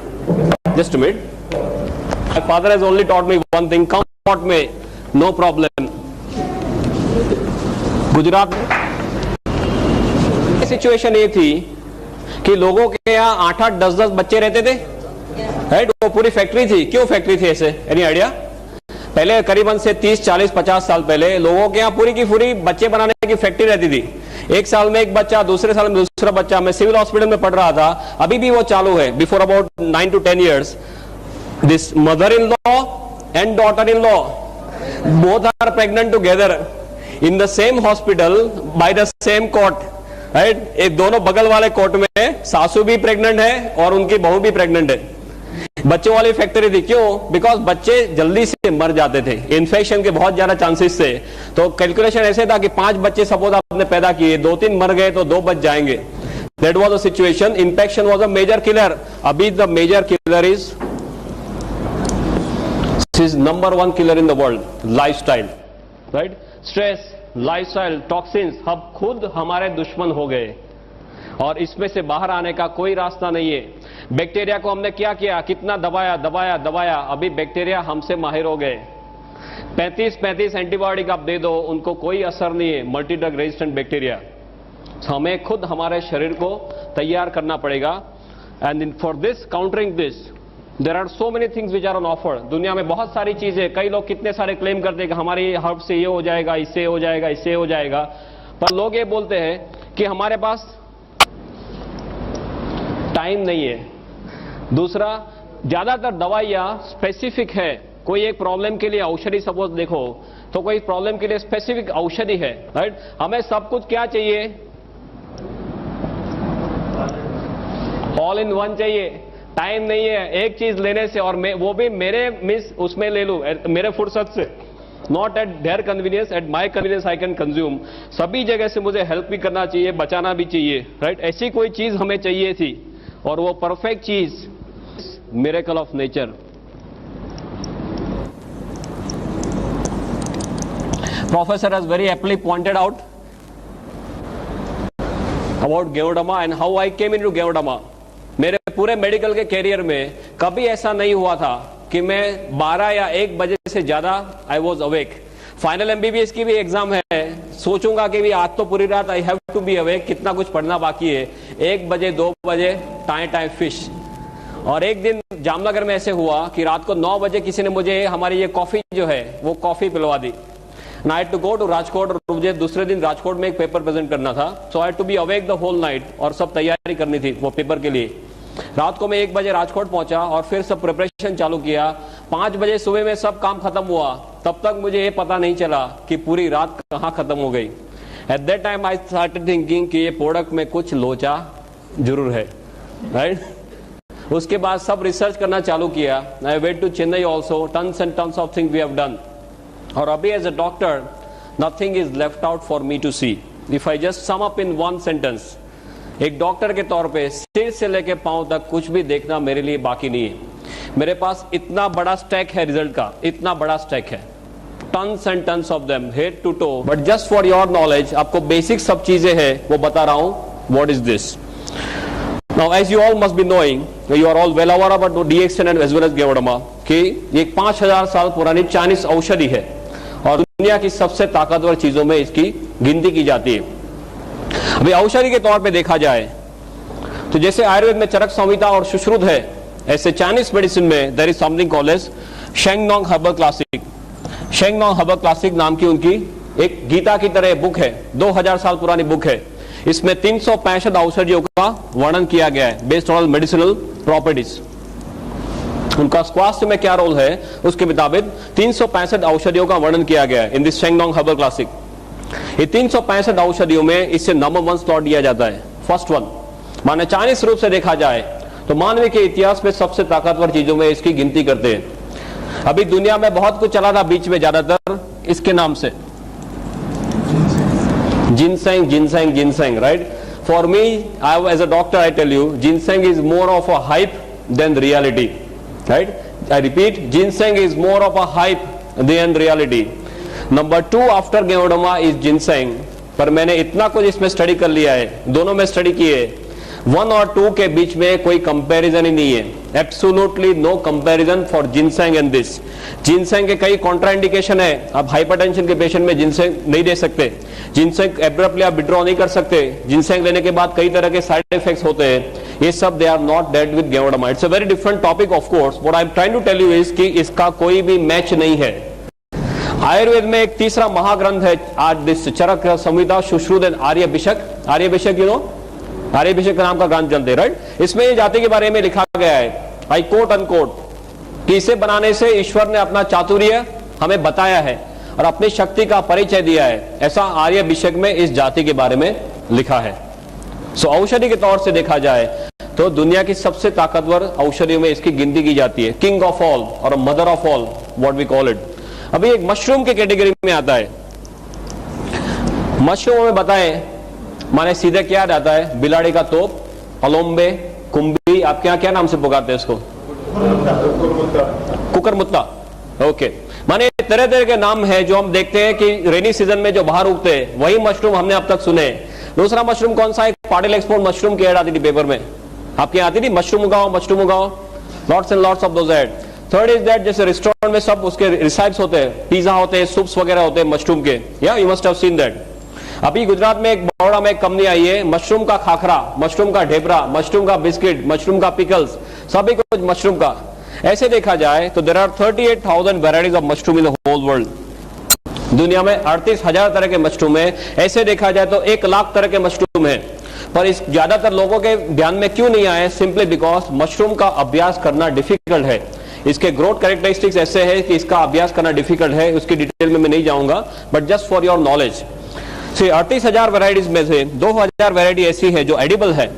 A: Just a minute. My father has only taught me one thing. Come taught me, no problem. Gujarat में situation ये थी कि लोगों के यहाँ 8-8, 10-10 बच्चे रहते थे, राइट? वो पूरी फैक्ट्री थी। क्यों फैक्ट्री थी ऐसे? Any idea? पहले करीबन से 30, 40, 50 साल पहले लोगों के यहाँ पूरी की पूरी बच्चे बनाने की फैक्ट्री रहती थी। एक साल में एक बच्चा, दूसरे साल में दूसरा बच्चा। मैं सिविल हॉस्पिटल में पढ़ रहा था, अभी भी वो चालू है। Before about 9 to 10 years, this mother in law and daughter in law both are pregnant together in the same hospital by the same court, right? एक दोनों बगल वाले कोर्ट में सासू भी प्रेग्नेंट है और उनकी बहू भी प्रेग्नेंट है। बच्चों वाली फैक्ट्री थी। क्यों? बिकॉज बच्चे जल्दी से मर जाते थे, इन्फेक्शन के बहुत ज्यादा चांसेस थे। तो कैलकुलेशन ऐसे था कि 5 बच्चे सपोज आपने पैदा किए, 2-3 मर गए तो 2 बच जाएंगे। That was the situation. Infection was a major killer. अभी the major killer is number 1 killer in the world, lifestyle, right? Stress, lifestyle, toxins, हम खुद हमारे दुश्मन हो गए और इसमें से बाहर आने का कोई रास्ता नहीं है। बैक्टीरिया को हमने क्या किया? कितना दबाया दबाया दबाया, अभी बैक्टीरिया हमसे माहिर हो गए। 35 एंटीबायोटिक आप दे दो, उनको कोई असर नहीं है। Multi drug resistant bacteria. हमें खुद हमारे शरीर को तैयार करना पड़ेगा। And for this, countering this, there are so many things which are on offer. दुनिया में बहुत सारी चीजें, कई लोग कितने सारे क्लेम करते हैं कि हमारी हर्ब से ये हो जाएगा, इससे हो जाएगा, इससे हो जाएगा, पर लोग ये बोलते हैं कि हमारे पास टाइम नहीं है। दूसरा, ज्यादातर दवाइयां स्पेसिफिक है। कोई एक प्रॉब्लम के लिए औषधि सपोज देखो तो कोई प्रॉब्लम के लिए स्पेसिफिक औषधि है, राइट? हमें सब कुछ क्या चाहिए? ऑल इन वन चाहिए। टाइम नहीं है एक चीज लेने से, और वो भी मेरे मिस उसमें ले लूं, मेरे फुर्सत से। Not at their convenience, at my convenience I can consume. सभी जगह से मुझे हेल्प भी करना चाहिए, बचाना भी चाहिए, राइट? ऐसी कोई चीज हमें चाहिए थी, और वो परफेक्ट चीज, miracle of nature. Professor has very aptly pointed out about ganoderma and how I came into ganoderma. मेरे पूरे मेडिकल के कैरियर में कभी ऐसा नहीं हुआ था कि मैं 12 या 1 बजे से ज्यादा I was awake. Final MBBS की भी एग्जाम है, सोचूंगा कि भी आज तो पूरी रात I have to be awake, कितना कुछ पढ़ना बाकी है। 1 बजे 2 बजे टाइम फिश। और एक दिन जामनगर में ऐसे हुआ कि रात को 9 बजे किसी ने मुझे हमारी ये कॉफी जो है वो कॉफी पिलवा दी। I had to go to Rajkot, और मुझे दूसरे दिन राजकोट में एक पेपर प्रेजेंट करना था। So I had to be awake the whole night, और सब तैयारी करनी थी वो पेपर के लिए। रात को मैं 1 बजे राजकोट पहुंचा और फिर सब प्रिपरेशन चालू किया। 5 बजे सुबह में सब काम खत्म हुआ। तब तक मुझे ये पता नहीं चला कि पूरी रात कहां खत्म हो गई। At that time I started thinking कि ये प्रोडक्ट में कुछ लोचा जरूर है, राइट? उसके बाद सब रिसर्च करना चालू किया। I went to Chennai also, tons and tons of thing we have done. और अभी as a doctor nothing is left out for me to see. If I just sum up in 1 sentence, एक doctor के तौर पे सिर से लेके पांव तक कुछ भी देखना मेरे लिए बाकी नहीं है। मेरे पास इतना बड़ा स्टैक है रिजल्ट का, इतना बड़ा स्टैक है, tons and tons of them, head to toe. But just for your knowledge, आपको बेसिक सब चीजें हैं वो बता रहा हूं। What is this? Now as you all must be knowing, you are all well aware about DXN and as well as ganoderma कि एक 5000 साल पुरानी चाइनीज औषधि है और दुनिया की सबसे ताकतवर चीजों में इसकी गिनती की जाती है। अभी औषधि के तौर पे देखा जाए तो जैसे आयुर्वेद में चरक संहिता और सुश्रुत है, ऐसे चाइनीज मेडिसिन में there is something called as Shennong herbal classic. Shennong herbal classic नाम की उनकी एक गीता की तरह बुक है, 2000 साल पुरानी बुक है। इसमें 365 औषधियों का वर्णन किया गया है बेस्ड ऑन मेडिसिनल प्रॉपर्टीज। उनका स्वास्थ्य में क्या रोल है उसके मुताबिक 365 औषधियों का वर्णन किया गया है इन दिस शेंगनोंग हर्बल क्लासिक। ये 365 औषधियों में इससे नंबर 1 स्लॉट दिया जाता है, फर्स्ट वन। माने चाइनीज रूप से देखा जाए तो मानव के इतिहास में सबसे ताकतवर चीजों में इसकी गिनती करते हैं। अभी दुनिया में बहुत कुछ चला था बीच में, ज्यादातर इसके नाम से ginseng ginseng ginseng, right? For me, I as a doctor I tell you, ginseng is more of a hype than reality, right? I repeat, ginseng is more of a hype than reality. Number 2 after ganoderma is ginseng. पर मैंने इतना कुछ इसमें study कर लिया है, दोनों में स्टडी किए, 1 और 2 के बीच में कोई कंपैरिजन ही नहीं है। Absolutely no comparison for ginseng and this. Ginseng के कई कॉन्ट्राइंडिकेशन है। आप हाइपरटेंशन के पेशेंट में जिनसेंग नहीं दे सकते, जिनसेंग एब्रप्टली आप विड्रॉ नहीं कर सकते, जिनसेंग लेने के बाद कई तरह के साइड इफेक्ट्स होते हैं। ये सब they are not dead with ganoderma. It's a very different topic of course. What I am trying to tell you is कि इसका कोई भी मैच नहीं है। आयुर्वेद में एक तीसरा महाग्रंथ है आज this Charak Samhita Sushrut Aryabhishak. Aryabhishak you know, Aryabhishak नाम का ग्रंथ चलते राइट। इसमें ये जाति के बारे में लिखा गया है, आई कोट अनकोट, कि इसे बनाने से ईश्वर ने अपना चातुर्य हमें बताया है और अपनी शक्ति का परिचय दिया है, ऐसा आर्यभिषक में इस जाति के बारे में लिखा है। सो औषधि के तौर से देखा जाए तो दुनिया की सबसे ताकतवर औषधियों में इसकी गिनती की जाती है, किंग ऑफ ऑल और mother of all what we call it. अभी एक मशरूम के कैटेगरी में आता है। मशरूम में बताएं माने सीधे क्या आता है, बिलाड़ी का तोप, अलोम्बे, कुंभी, आपके यहाँ क्या नाम से पुकारते हैं इसको, कुकरमुत्ता, ओके। माने तरह तरह के नाम है जो हम देखते हैं कि रेनी सीजन में जो बाहर उगते हैं, वही मशरूम हमने अब तक सुने। दूसरा मशरूम कौन सा है, पाटिल एक्सपोर्ट मशरूम की एड आती थी पेपर में, आपके यहाँ आती थी, मशरूम उगाओ मशरूम उगाओ, lots and lots of those ad. Third is that जैसे रेस्टोरेंट में सब उसके रिसाइप्स होते हैं, पिज्जा होते हैं, सूप्स वगैरह होते हैं मशरूम के, या you must have seen that. अभी गुजरात में एक बड़ोड़ा में एक कंपनी आई है, मशरूम का खाखरा, मशरूम का ढेबरा, मशरूम का बिस्किट, मशरूम का पिकल्स, सभी कुछ मशरूम का। ऐसे देखा जाए तो there are 38,000 varieties of mushroom in the whole world. दुनिया में 38,000 तरह के मशरूम है। ऐसे देखा जाए तो 1 लाख तरह के मशरूम है, पर इस ज्यादातर लोगों के ध्यान में क्यों नहीं आए, सिंपली बिकॉज मशरूम का अभ्यास करना डिफिकल्ट है। इसके ग्रोथ कैरेक्टरिस्टिक्स ऐसे है कि इसका अभ्यास करना डिफिकल्ट है, उसकी डिटेल में मैं नहीं जाऊंगा, but just for your knowledge. 38,000 varieties में से 2,000 वेराइटी ऐसी है जो एडिबल है,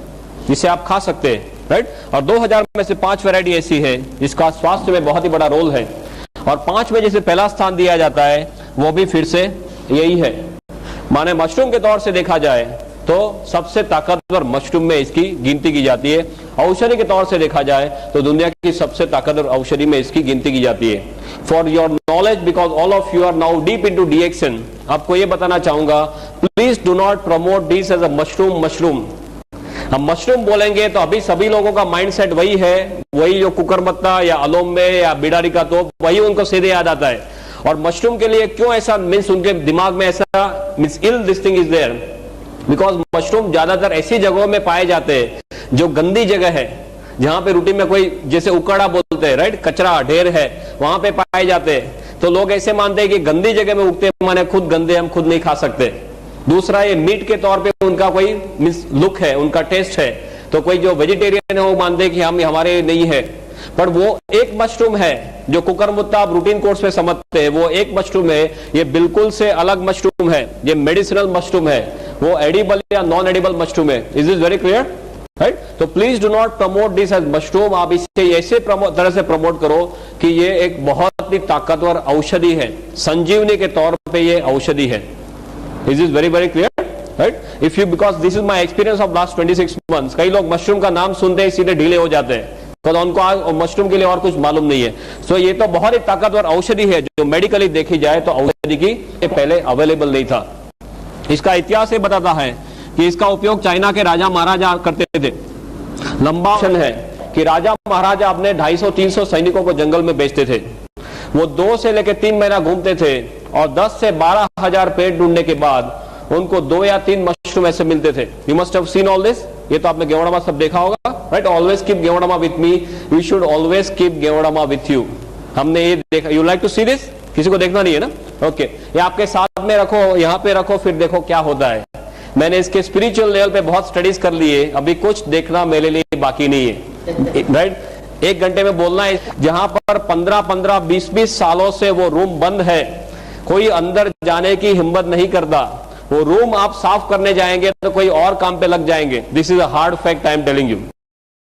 A: जिसे आप खा सकते हैं, राइट। और 2,000 में से 5 वेराइटी ऐसी है जिसका स्वास्थ्य में बहुत ही बड़ा रोल है, और 5 में जिसे पहला स्थान दिया जाता है वो भी फिर से यही है। माने मशरूम के तौर से देखा जाए तो सबसे ताकतवर मशरूम में इसकी गिनती की जाती है। औषधि के तौर से देखा जाए तो दुनिया की सबसे ताकतवर औषधि में इसकी गिनती की जाती है। For your knowledge, because all of you are now deep into DXN, आपको यह बताना चाहूंगा, please do not promote this as a mushroom. हम मशरूम बोलेंगे तो अभी सभी लोगों का माइंडसेट वही है, वही जो कुकरमत्ता या अलोम्बे या बिडारी का तोप, वही उनको सीधे याद आता है। और मशरूम के लिए क्यों ऐसा मीन्स उनके दिमाग में ऐसा means ill this thing is there, because mushroom ज्यादातर ऐसी जगहों में पाए जाते हैं जो गंदी जगह है, जहां पे रूटीन में कोई जैसे उकड़ा बोलते हैं, राइट, कचरा ढेर है, वहां पे पाए जाते हैं। तो लोग ऐसे मानते हैं कि गंदी जगह में उगते हैं माने खुद गंदे, हम खुद नहीं खा सकते। दूसरा, ये मीट के तौर पे उनका कोई मीन्स लुक है, उनका टेस्ट है, तो कोई जो वेजिटेरियन है वो मानते हैं कि हम हमारे नहीं है। पर वो एक मशरूम है जो कुकरमुत्ता आप रूटीन कोर्स पे समझते हैं, वो एक मशरूम है, ये बिल्कुल से अलग मशरूम है, ये मेडिसिनल मशरूम है, वो एडिबल या नॉन एडिबल मशरूम है। Is this very clear, right. तो please do not promote this as mushroom. आप इसे ऐसे तरह से प्रमोट करो कि ये एक बहुत ही ताकतवर औषधि है, संजीवनी के तौर पे ये औषधि है। Is this very very clear, right. If you, because this is my experience of last 26 months, कई लोग मशरूम का नाम सुनते ही सीधे ढीले हो जाते हैं, तो उनको मशरूम के लिए और कुछ मालूम नहीं है। सो ये तो बहुत ही ताकतवर औषधि है, जो मेडिकली देखी जाए तो औषधि की पहले अवेलेबल नहीं था। इसका इतिहास ये बताता है कि इसका उपयोग चाइना के राजा महाराजा करते थे। लंबा है कि राजा महाराजा अपने 250-300 सैनिकों को जंगल में भेजते थे। वो 2 से लेकर 3 महीना घूमते थे और 10 से 12,000 पेड़ ढूंढने के बाद उनको 2 या 3 मशरूम ऐसे मिलते थे। You must have seen all this, ये तो आपने गेवड़ामा सब देखा होगा, right. Always keep ganoderma with me, we should always keep ganoderma with you. हमने ये देखा, you like to see this, किसी को देखना नहीं है ना, ओके। ये आपके साथ में रखो, यहाँ पे रखो, फिर देखो क्या होता है। मैंने इसके स्पिरिचुअल लेवल पे बहुत स्टडीज कर लिए, अभी कुछ देखना मेरे लिए बाकी नहीं है, राइट। 1 घंटे में बोलना है, जहां पर 15-15, 20-20 सालों से वो रूम बंद है, कोई अंदर जाने की हिम्मत नहीं करता। वो रूम आप साफ करने जाएंगे तो कोई और काम पे लग जाएंगे। This is a hard fact I am telling you.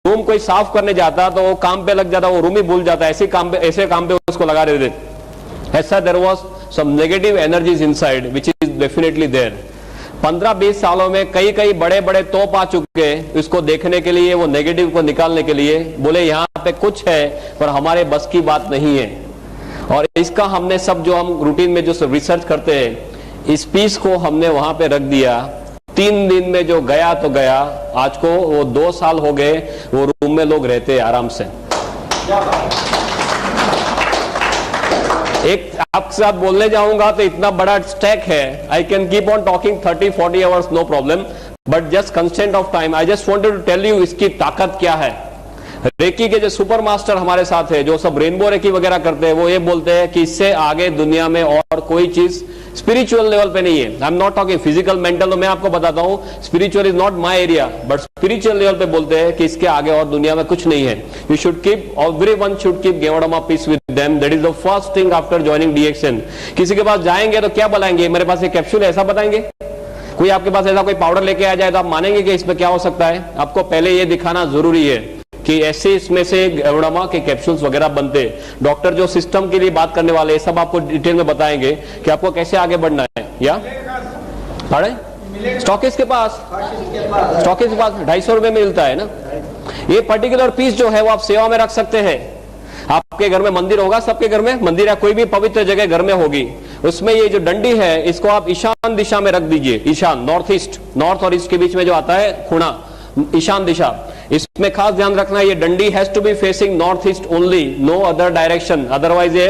A: Room कोई साफ करने जाता तो वो काम पे लग जाता, वो रूम ही भूल जाता, ऐसे काम पे उसको लगा देते। ऐसा there was some negative energies inside which is definitely there. 15-20 सालों में कई बड़े बड़े तोप आ चुके हैं इसको देखने के लिए, वो नेगेटिव को निकालने के लिए। बोले यहाँ पे कुछ है पर हमारे बस की बात नहीं है। और इसका हमने सब जो हम रूटीन में जो रिसर्च करते हैं, इस पीस को हमने वहां पे रख दिया। 3 दिन में जो गया तो गया, आज को वो 2 साल हो गए, वो रूम में लोग रहते हैं आराम से। एक आपके साथ बोलने जाऊंगा तो इतना बड़ा स्टैक है, I can keep on talking 30-40 hours no problem, but just constant of time I just wanted to tell you इसकी ताकत क्या है, रेकी के जो सुपर मास्टर हमारे साथ है, जो सब रेनबो रेकी वगैरह करते हैं, वो ये बोलते हैं कि इससे आगे दुनिया में और कोई चीज स्पिरिचुअल लेवल पे नहीं है। I am not talking physical mental, तो मैं आपको बताता हूं spiritual is not my area, but spiritual level पे बोलते हैं कि इसके आगे और दुनिया में कुछ नहीं है। You should keep, everyone should keep ganoderma piece with them, that is the first thing after joining DXN. किसी के पास जाएंगे तो क्या बताएंगे, मेरे पास एक कैप्सूल है, ऐसा बताएंगे? कोई आपके पास ऐसा कोई पाउडर लेके आ जाए तो आप मानेंगे कि इसमें क्या हो सकता है? आपको पहले ये दिखाना जरूरी है कि ऐसे इसमें से गेवड़मा के कैप्सूल्स वगैरह बनते। डॉक्टर जो सिस्टम के लिए बात करने वाले सब आपको डिटेल में बताएंगे कि आपको कैसे आगे बढ़ना है। या स्टॉकिस्ट के पास 250 रुपए में मिलता है ना। ये पर्टिकुलर पीस जो है वो आप सेवा में रख सकते हैं। आपके घर में मंदिर होगा, सबके घर में मंदिर है, कोई भी पवित्र जगह घर में होगी, उसमें ये जो डंडी है इसको आप ईशान दिशा में रख दीजिए। ईशान, नॉर्थ ईस्ट, नॉर्थ और ईस्ट के बीच में जो आता है खुणा, ईशान दिशा, इसमें खास ध्यान रखना है ये डंडी has to be facing north east only, no other direction, otherwise ये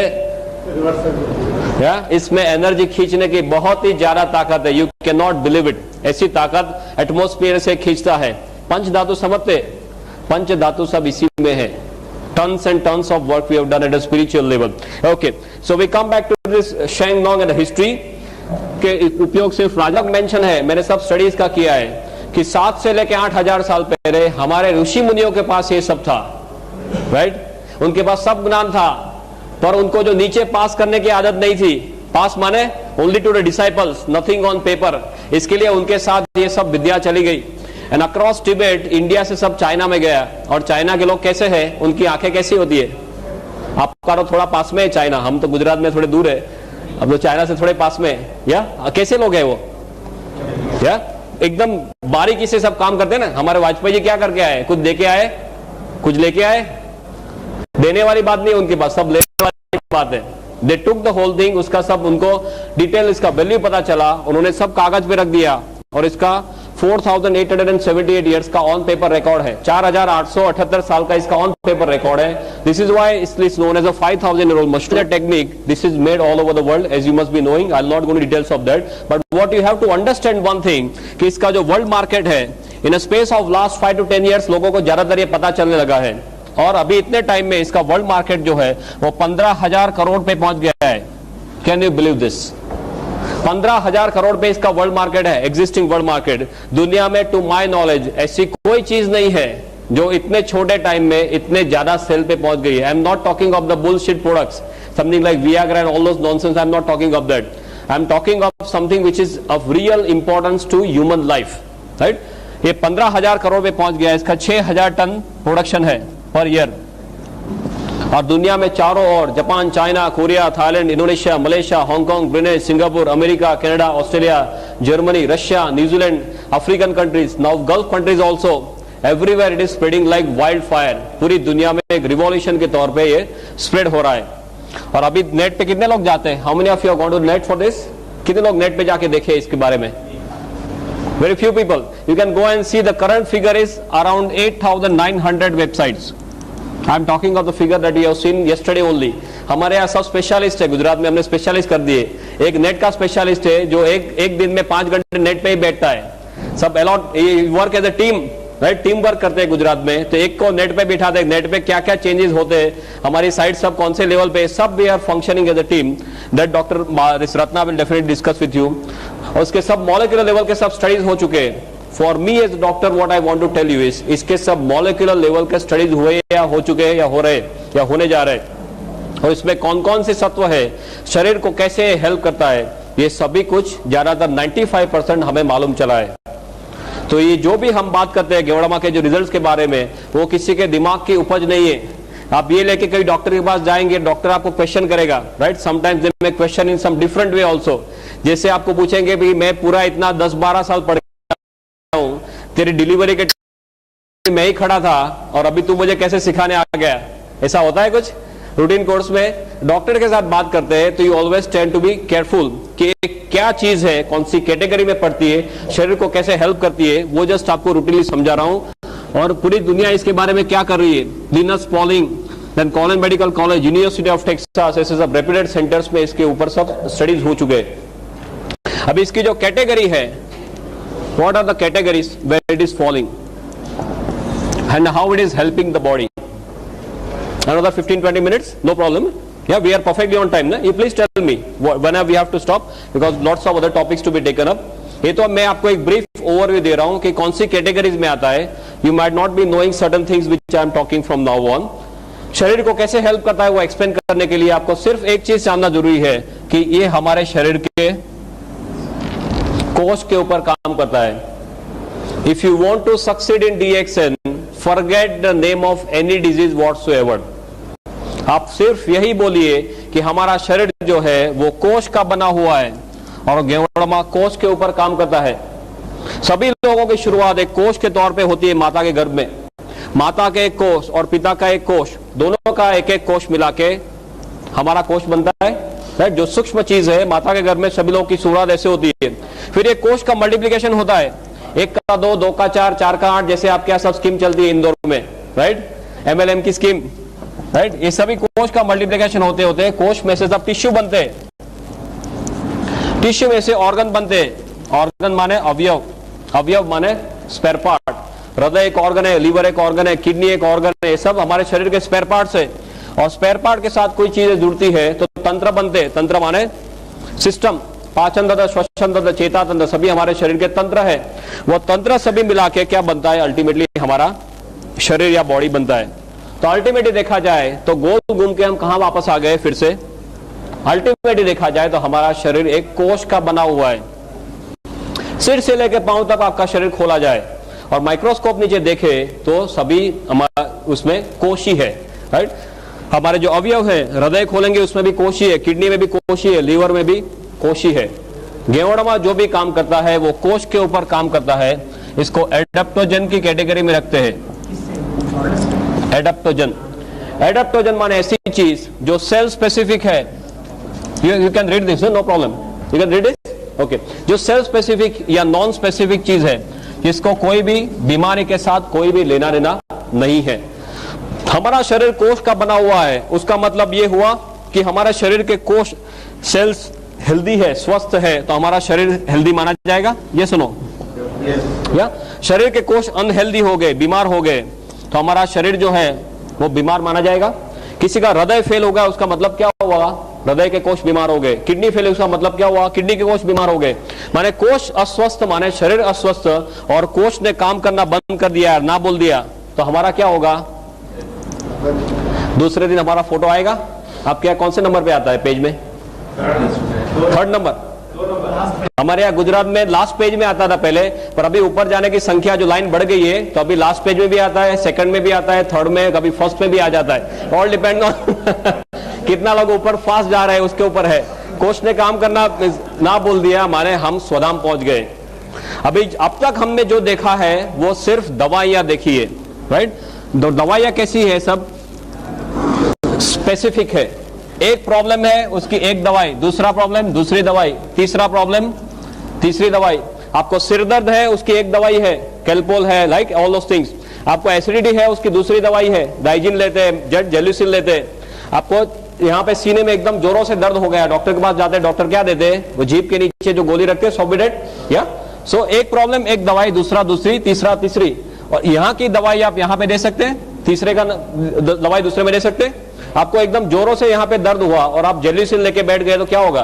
A: इसमें एनर्जी खींचने की बहुत ही ज्यादा ताकत है। You can not believe it, ऐसी ताकत एटमोस्फियर से खींचता है। पंच धातु समझते, पंच धातु सब इसी में है। Tons and tons of work we have done at a spiritual level. Okay, so we come back to this Sheng Nong and the history के उपयोग सिर्फ राजा मेंशन है। मैंने सब स्टडीज का किया है कि 7 से लेकर 8,000 साल पहले हमारे ऋषि मुनियों के पास ये सब था, राइट? उनके पास सब ज्ञान था, पर उनको जो नीचे पास करने की आदत नहीं थी। पास माने only to the disciples, nothing on paper. इसके लिए उनके साथ ये सब विद्या चली गई। एंड अक्रॉस टिबेट, इंडिया से सब चाइना में गया। और चाइना के लोग कैसे हैं, उनकी आंखें कैसी होती है? आपका तो थोड़ा पास में है चाइना, हम तो गुजरात में थोड़े दूर है, अब तो चाइना से थोड़े पास में है। या कैसे लोग हैं वो? या एकदम बारीकी से सब काम करते हैं ना। हमारे वाजपेयी जी क्या करके आए? कुछ देके आए, कुछ लेके आए? देने वाली बात नहीं उनके पास, सब लेने वाली बात है। दे टुक द होल थिंग, उसका सब उनको डिटेल, इसका वैल्यू पता चला, उन्होंने सब कागज पे रख दिया। और इसका 4,878 ईयर्स का ऑन पेपर रिकॉर्ड है। 4,878 साल का इसका ऑन पेपर रिकॉर्ड है। This is why it is known as a 5,000-year-old machine technique. This is made all over the world, as you must be knowing. I'll not go into details of that, but what you have to understand one thing कि इसका जो world market है, in a space of last 5 to 10 years लोगों को ज्यादातर ये पता चलने लगा है। और अभी इतने टाइम में इसका वर्ल्ड मार्केट जो है वो 15,000 करोड़ पे पहुंच गया है। Can you believe this? 15,000 crore पे इसका वर्ल्ड मार्केट है, एग्जिस्टिंग वर्ल्ड मार्केट। दुनिया में टू माय नॉलेज ऐसी कोई चीज नहीं है जो इतने छोटे टाइम में इतने ज्यादा सेल पे पहुंच गई है। I am not talking of the bullshit products, something like Viagra and all those nonsense. I am not talking of that. I am talking of something which is of real importance to human life, right? ये 15,000 करोड़ पे पहुंच गया। इसका 6,000 ton production है per year. और दुनिया में चारों ओर Japan, China, Korea, Thailand, Indonesia, Malaysia, Hong Kong, Brunei, Singapore, America, Canada, Australia, Germany, Russia, New Zealand, African countries, now Gulf countries also, everywhere it is spreading like wild fire. पूरी दुनिया में एक रिवॉल्यूशन के तौर पे ये स्प्रेड हो रहा है। और अभी नेट पे कितने लोग जाते हैं? How many of you are going to net for this? कितने लोग नेट पे जाके देखे इसके बारे में? Very few people. You can go and see the current figure is around 8,900 websites. I am talking of the figure that you have seen yesterday only. हमारे यहाँ सब स्पेशलिस्ट है, गुजरात में हमने स्पेशलिस्ट कर दिए। एक नेट का स्पेशलिस्ट है जो एक दिन में 5 घंटे नेट पे ही बैठता है। सब a lot work as a team, right? Team work करते हैं गुजरात में। तो एक को नेट पे बिठाते हैं, नेट पे क्या क्या चेंजेस होते हैं, हमारी साइट सब कौन से लेवल पे, सब we are functioning as a team. That doctor Ratna will definitely discuss with you. और उसके सब मॉलिक्यूलर लेवल के सब स्टडीज हो चुके हैं। For me as doctor what I want to tell you is, इसके सब मॉलिक्यूलर लेवल के स्टडीज हुए या हो चुके हैं या हो रहे या होने जा रहे हैं। और इसमें कौन कौन से तत्व है, शरीर को कैसे हेल्प करता है, ये सभी कुछ ज्यादातर 95% हमें मालूम चला है। तो ये जो भी हम बात करते हैं गेवड़मा के जो रिजल्ट्स के बारे में, वो किसी के दिमाग की उपज नहीं है। आप ये लेके कई डॉक्टर के पास जाएंगे, डॉक्टर आपको क्वेश्चन करेगा, राइट? Sometimes they may question in some different way also. जैसे आपको पूछेंगे भी मैं पूरा इतना 10-12 साल पढ़ गया हूं, तेरी डिलीवरी के मैं ही खड़ा था और अभी तू मुझे कैसे सिखाने आ गया? ऐसा होता है कुछ रूटीन कोर्स में? डॉक्टर के साथ बात करते हैं तो you always tend to be careful कि क्या चीज है, कौन सी कैटेगरी में पड़ती है, शरीर को कैसे हेल्प करती है, वो जस्ट आपको रूटीनली समझा रहा हूं। और पूरी दुनिया इसके बारे में क्या कर रही है। Linus Pauling, then Colin medical college, university of Texas, ऐसे सब रेप्यूटेड सेंटर्स में इसके ऊपर सब स्टडीज हो चुके हैं। अब इसकी जो कैटेगरी है, what are the categories where it is falling and how it is helping the body, Another 15-20 minutes, no problem. Yeah, we are perfectly on time. Na? You please tell me whenever we have to stop because lots of other topics to be taken up. ये तो मैं आपको एक brief overview दे रहा हूं कि कौन सी categories में आता है. You might not be knowing certain things which I am talking from now on. शरीर को कैसे हेल्प करता है वो एक्सप्लेन करने के लिए आपको सिर्फ एक चीज जानना जरूरी है कि ये हमारे शरीर के कोष के ऊपर काम करता है. If you want to succeed in DXN, forget the name of any disease whatsoever. आप सिर्फ यही बोलिए कि हमारा शरीर जो है वो कोष का बना हुआ है और गेवड़मा कोष के ऊपर काम करता है. सभी लोगों की शुरुआत एक कोष के तौर पे होती है माता के गर्भ में. माता के एक कोष और पिता का एक कोष, दोनों का एक एक कोष मिला के हमारा कोष बनता है. राइट, जो सूक्ष्म चीज है माता के गर्भ में सभी लोगों की शुरुआत ऐसे होती है. फिर एक कोष का मल्टीप्लिकेशन होता है, 1 का 2, 2 का 4, 4 का 8, जैसे आपके यहाँ सब स्कीम चलती है इंदौर में. राइट, MLM की स्कीम. राइट, ये सभी कोष का मल्टीप्लिकेशन होते होते कोष में से सब टिश्यू बनते हैं. टिश्यू में से ऑर्गन बनते हैं. ऑर्गन माने अवयव, अवयव माने स्पेयर पार्ट. हृदय एक ऑर्गन है, लीवर एक ऑर्गन है, किडनी एक ऑर्गन है. ये सब हमारे शरीर के स्पेयर पार्ट्स है. और स्पेयर पार्ट के साथ कोई चीजें जुड़ती है तो तंत्र बनते हैं. तंत्र माने सिस्टम, पाचन तंत्र, श्वसन तंत्र, चेता तंत्र, सभी हमारे शरीर के तंत्र है. वो तंत्र सभी मिला के क्या बनता है, अल्टीमेटली हमारा शरीर या बॉडी बनता है. तो अल्टीमेटली देखा जाए तो गोल घूम के हम कहां वापस आ गए फिर से. अल्टीमेटली देखा जाए तो हमारा शरीर एक कोष का बना हुआ है. सिर से लेकर पांव तक आपका शरीर खोला जाए और माइक्रोस्कोप नीचे देखे तो सभी हमारा उसमें कोश ही है. राइट, हमारे जो अवयव है, हृदय खोलेंगे उसमें भी कोश ही है, किडनी में भी कोश ही है, लीवर में भी कोश ही है. गेवड़मा जो भी काम करता है वो कोष के ऊपर काम करता है. इसको एडेप्टोजन की कैटेगरी में रखते हैं. एडेप्टोजन, एडेप्टोजन माने ऐसी चीज जो सेल स्पेसिफिक है. You can read this, no problem, you can read it. Okay, जो सेल स्पेसिफिक या नॉन स्पेसिफिक चीज है जिसको कोई भी बीमारी के साथ कोई भी लेना देना नहीं है. हमारा शरीर कोष का बना हुआ है, उसका मतलब यह हुआ कि हमारे शरीर के कोष सेल्स हेल्दी है, स्वस्थ है, तो हमारा शरीर हेल्दी माना जाएगा. ये सुनो, या शरीर के कोष अनहेल्दी हो गए, बीमार हो गए, तो हमारा शरीर जो है वो बीमार माना जाएगा. किसी का हृदय फेल हो गया, उसका मतलब क्या हुआ, हृदय के कोष बीमार हो गए. किडनी फेल, उसका मतलब क्या हुआ, किडनी के कोष बीमार हो गए. माने कोष अस्वस्थ माने शरीर अस्वस्थ, और कोष ने काम करना बंद कर दिया, ना बोल दिया, तो हमारा क्या होगा. दूसरे दिन हमारा फोटो आएगा. आपके यहाँ कौन से नंबर पे आता है पेज में, 3rd नंबर. हमारे यहाँ गुजरात में लास्ट पेज में आता था पहले, पर अभी ऊपर जाने की संख्या जो लाइन बढ़ गई है, तो अभी लास्ट पेज में भी आता है, 2nd में भी आता है, 3rd में, कभी 1st में भी आ जाता है. ऑल डिपेंड ऑन कितना लोग ऊपर फास्ट जा रहे हैं उसके ऊपर है. कोष ने काम करना ना बोल दिया माने हम स्वधाम पहुंच गए. अभी अब तक हमने जो देखा है वो सिर्फ दवाइयां देखी है. राइट, दवाइयां कैसी है, सब स्पेसिफिक है. एक प्रॉब्लम है उसकी एक दवाई, दूसरा प्रॉब्लम दूसरी दवाई, तीसरा प्रॉब्लम तीसरी दवाई. आपको सिर दर्द है उसकी एक दवाई है, कैल्पोल है, लाइक ऑल दोस थिंग्स. आपको एसिडिटी है उसकी दूसरी दवाई है, डाइजिन लेते हैं, जेलुसिन लेते हैं. आपको यहाँ पे सीने में एकदम जोरों से दर्द हो गया, डॉक्टर के पास जाते हैं, डॉक्टर क्या देते हैं, वो जीभ के नीचे जो गोली रखते हैं, सॉबिडेट. या सो एक प्रॉब्लम एक दवाई, दूसरा दूसरी, तीसरा तीसरी. और यहाँ की दवाई आप यहाँ पे दे सकते हैं, तीसरे का दवाई दूसरे में दे सकते हैं. आपको एकदम जोरों से यहाँ पे दर्द हुआ और आप जेलुसिन लेके बैठ गए तो क्या होगा,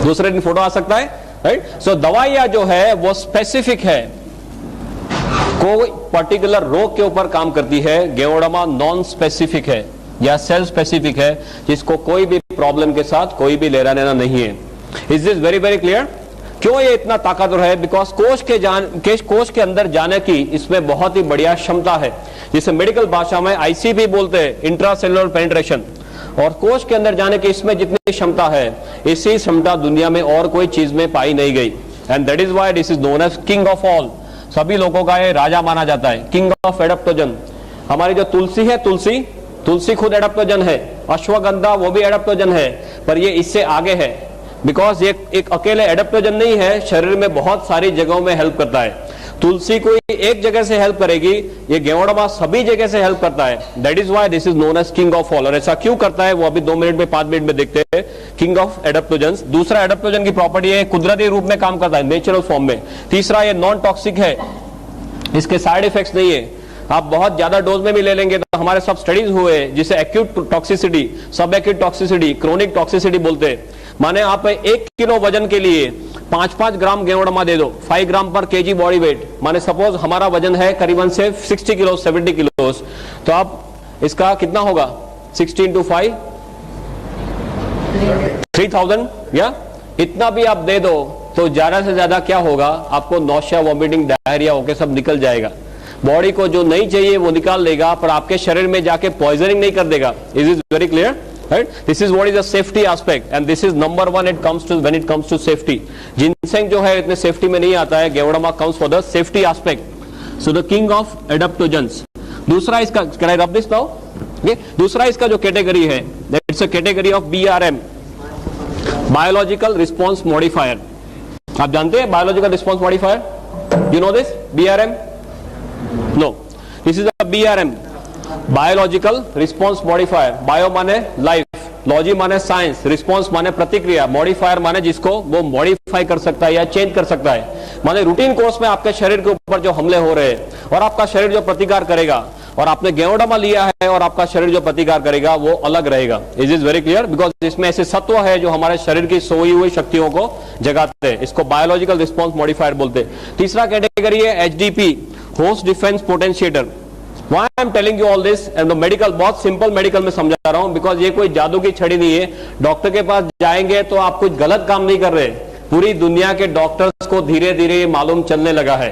A: दूसरे दिन फोटो आ सकता है. राइट, सो दवाइयां जो है वो स्पेसिफिक है, कोई पर्टिकुलर रोग के ऊपर काम करती है. गेवड़मा नॉन स्पेसिफिक है या सेल स्पेसिफिक है, जिसको कोई भी प्रॉब्लम के साथ कोई भी लेना देना नहीं है. Is this very very clear. क्यों ये इतना ताकतवर है, बिकॉज कोष के अंदर जाने की इसमें बहुत ही बढ़िया क्षमता है, जिसे मेडिकल भाषा में ICP बोलते हैं, इंट्रासेलुलर पेनिट्रेशन. और कोष के अंदर जाने की इसमें जितनी क्षमता है, इसी क्षमता दुनिया में और कोई चीज में पाई नहीं गई. And that is why this is known as king of all. सभी लोगों का ये राजा माना जाता है, किंग ऑफ एडेप्टोजन. हमारी जो तुलसी है, तुलसी खुद एडेप्टोजन है. अश्वगंधा वो भी एडेप्टोजन है, पर ये इससे आगे है, बिकॉज ये एक अकेले एडेप्टोजन नहीं है, शरीर में बहुत सारी जगहों में हेल्प करता है. तुलसी कोई एक जगह से हेल्प करेगी, ये गेवड़मा सभी जगह से हेल्प करता है. That is why this is known as king of all. और ऐसा क्यों करता है वो अभी 2 मिनट में 5 मिनट में देखते हैं. King of adaptogen. दूसरा, एडेप्टोजन की प्रॉपर्टी है कुदरती रूप में काम करता है, नेचुरल फॉर्म में. तीसरा, ये नॉन टॉक्सिक है, इसके साइड इफेक्ट्स नहीं है. आप बहुत ज्यादा डोज में भी ले लेंगे तो हमारे सब स्टडीज हुए जिसे एक्यूट टॉक्सिसिटी, सब एक्यूट टॉक्सिसिटी, क्रोनिक टॉक्सिसिटी बोलते हैं। माने आप 1 किलो वजन के लिए 5-5 ग्राम गेवड़मा दे दो, 5 ग्राम पर केजी बॉडी वेट, माने सपोज हमारा वजन है करीबन से 60 किलो 70 किलो, तो आप इसका कितना होगा 60 into 5 3000, या इतना भी आप दे दो तो ज्यादा से ज्यादा क्या होगा, आपको नौशिया, वॉमिटिंग, डायरिया होके सब निकल जाएगा। बॉडी को जो नहीं चाहिए वो निकाल लेगा, पर आपके शरीर में जाके पॉइजनिंग नहीं कर देगा। Is is very clear, right? This is what is the safety aspect and this is number 1 it comes to when it comes to safety. Ginseng जो है इतने सेफ्टी में नहीं आता है, ganoderma comes for the safety aspect. So the king of adaptogens. दूसरा इसका, can I rub this now? दूसरा इसका जो कैटेगरी है, that's a category of BRM, biological response modifier. आप जानते हैं biological response modifier? You know this BRM? No, this is a BRM, biological response modifier. Bio माने लाइफ, लॉजी माने science, response माने प्रतिक्रिया, मॉडिफायर माने जिसको वो मॉडिफाई कर सकता है या चेंज कर सकता है। माने रूटीन कोर्स में आपके शरीर के ऊपर जो हमले हो रहे हैं और आपका शरीर जो प्रतिकार करेगा, और आपने गेवड़मा लिया है और आपका शरीर जो प्रतिकार करेगा वो अलग रहेगा। Is is very clear? Because इसमें ऐसे सत्व है जो हमारे शरीर की सोई हुई शक्तियों को जगाते हैं। इसको बायोलॉजिकल रिस्पॉन्स मॉडिफायर बोलते हैं। तीसरा कैटेगरी है HDP, host defence potentiator. Why I am telling you all this and the medical, बहुत सिंपल मेडिकल में समझा रहा हूं, बिकॉज ये कोई जादू की छड़ी नहीं है। डॉक्टर के पास जाएंगे तो आप कुछ गलत काम नहीं कर रहे। पूरी दुनिया के डॉक्टर्स को धीरे धीरे ये मालूम चलने लगा है।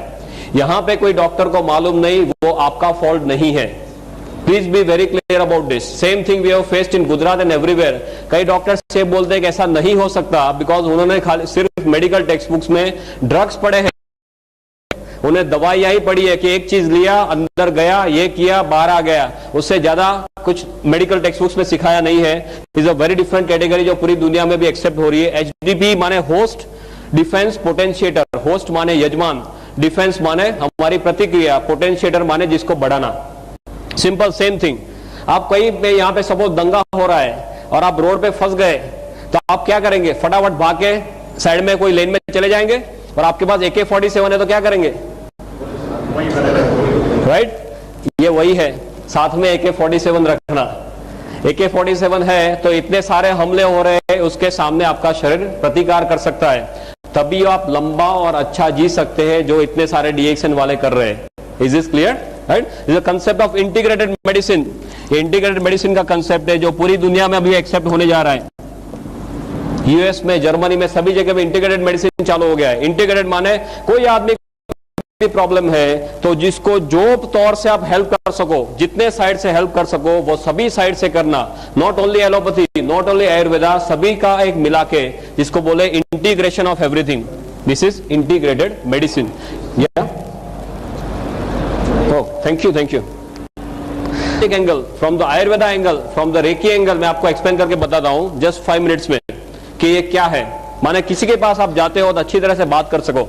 A: यहां पे कोई डॉक्टर को मालूम नहीं, वो आपका फॉल्ट नहीं है। Please be very clear about this. Same thing we have faced in Gujarat and everywhere. कई डॉक्टर्स से बोलते हैं कि ऐसा नहीं हो सकता, बिकॉज उन्होंने खाली सिर्फ मेडिकल टेक्स्ट बुक्स में ड्रग्स पढ़े हैं, उन्हें दवाइयां ही पड़ी है कि एक चीज लिया, अंदर गया, ये किया, बाहर आ गया, उससे ज्यादा कुछ मेडिकल टेक्स्ट बुक्स में सिखाया नहीं है। Is a very different category जो पूरी दुनिया में भी एक्सेप्ट हो रही है। HDP माने होस्ट डिफेंस पोटेंशिएटर, होस्ट माने यजमान, डिफेंस माने हमारी प्रतिक्रिया, पोटेंशिएटर माने जिसको बढ़ाना। Simple same thing. आप कहीं पे यहाँ पे सपोज दंगा हो रहा है और आप रोड पे फंस गए, तो आप क्या करेंगे? फटाफट भाग के साइड में कोई लेन में चले जाएंगे, और आपके पास AK-47 है तो क्या करेंगे? राइट? ये वही है, साथ में AK-47 रखना। AK-47 है तो इतने सारे हमले हो रहे हैं, उसके सामने आपका शरीर प्रतिकार कर सकता है, तभी आप लंबा और अच्छा जी सकते हैं जो इतने सारे DXN वाले कर रहे हैं। Is this clear? Right? Is the concept of integrated medicine. ये इंटीग्रेटेड मेडिसिन का कंसेप्ट है जो पूरी दुनिया में अभी एक्सेप्ट होने जा रहा है। US में, जर्मनी में, सभी जगह में इंटीग्रेटेड मेडिसिन चालू हो गया है। इंटीग्रेटेड माने कोई आदमी प्रॉब्लम है तो जिसको जो तौर से आप हेल्प कर सको, जितने साइड से हेल्प कर सको वो सभी साइड से करना। Not only allopathy, not only Ayurveda, सभी का एक मिला के, जिसको बोले integration of everything. This is integrated medicine. Yeah thank you, thank you. Angle from the Ayurveda angle, from the reiki angle मैं आपको एक्सप्लेन करके बताता हूं जस्ट 5 मिनट्स में कि ये क्या है। माने किसी के पास आप जाते हो तो अच्छी तरह से बात कर सको।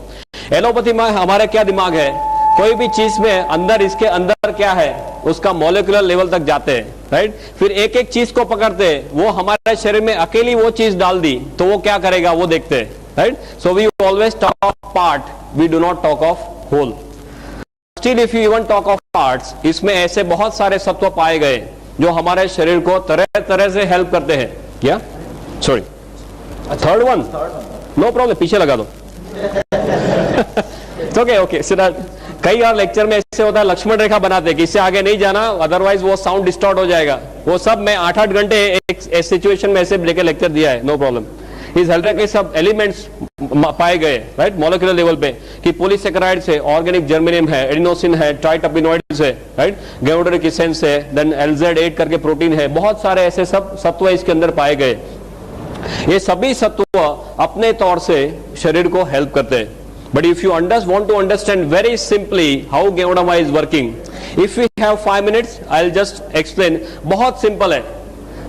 A: एलोपैथी में हमारे क्या दिमाग है, कोई भी चीज में अंदर, इसके अंदर क्या है उसका मॉलिक्यूलर लेवल तक जाते हैं, राइट? फिर एक एक चीज को पकड़ते हैं, वो हमारे शरीर में अकेली वो चीज डाल दी तो वो क्या करेगा वो देखते हैं, right? So we always talk of part, we do not talk of whole. Still if you even talk of parts, इसमें ऐसे बहुत सारे सत्व पाए गए जो हमारे शरीर को तरह तरह से हेल्प करते हैं। या sorry, third one, no problem, पीछे लगा दो। ओके ओके, कई बार लेक्चर में ऐसे होता है लक्ष्मण रेखा बनाते कि इससे आगे नहीं जाना, अदरवाइज वो साउंड डिस्टॉर्ट हो जाएगा। वो सब मैं 8-8 घंटे एक सिचुएशन में ऐसे लेके लेक्चर दिया है, नो प्रॉब्लम। इस हेल्थ के सब एलिमेंट्स पाए गए, राइट, मॉलिक्यूलर लेवल पे, कि पॉलीसेकेराइड्स है, ऑर्गेनिक जर्मेनियम है, एडिनोसिन है, ट्राइटर्पिनोइड्स है, राइट, गाइडोरिक एसेंस है, देन LZ8 करके प्रोटीन है, बहुत सारे ऐसे सब सत्व इसके अंदर पाए गए। ये सभी सत्व अपने तौर से शरीर को हेल्प करते हैं। But if you want to understand very simply how Geodama is working, if we have 5 minutes, I'll just explain. बहुत सिंपल है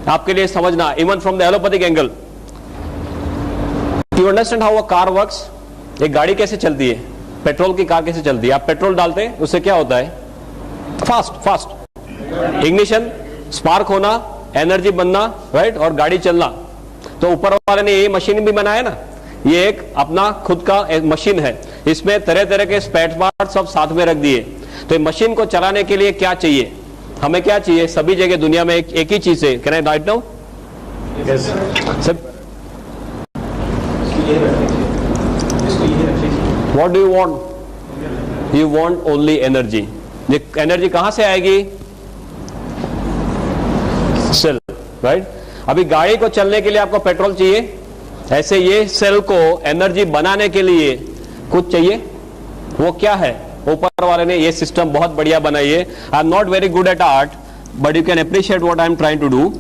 A: आपके लिए समझना, even from the allopathic angle. You understand how a car works? एक गाड़ी कैसे चलती है, पेट्रोल की कार कैसे चलती है? आप पेट्रोल डालते हैं, उससे क्या होता है? फास्ट इग्निशन, स्पार्क होना, एनर्जी बनना, राइट, और गाड़ी चलना। तो ऊपर वाले ने ये मशीन भी बनाया ना, ये एक अपना खुद का एक मशीन है, इसमें तरह तरह के स्पेयर पार्ट सब साथ में रख दिए। तो मशीन को चलाने के लिए क्या चाहिए, हमें क्या चाहिए? सभी जगह दुनिया में एक ही चीज है। Can I write now? What do you want? You want only energy. Energy कहां से आएगी? Cell, right? अभी गाड़ी को चलने के लिए आपको पेट्रोल चाहिए, ऐसे ये सेल को एनर्जी बनाने के लिए कुछ चाहिए। वो क्या है? ऊपर वाले ने ये सिस्टम बहुत बढ़िया बनाई है। I am not very good at art but you can appreciate what I am trying to do.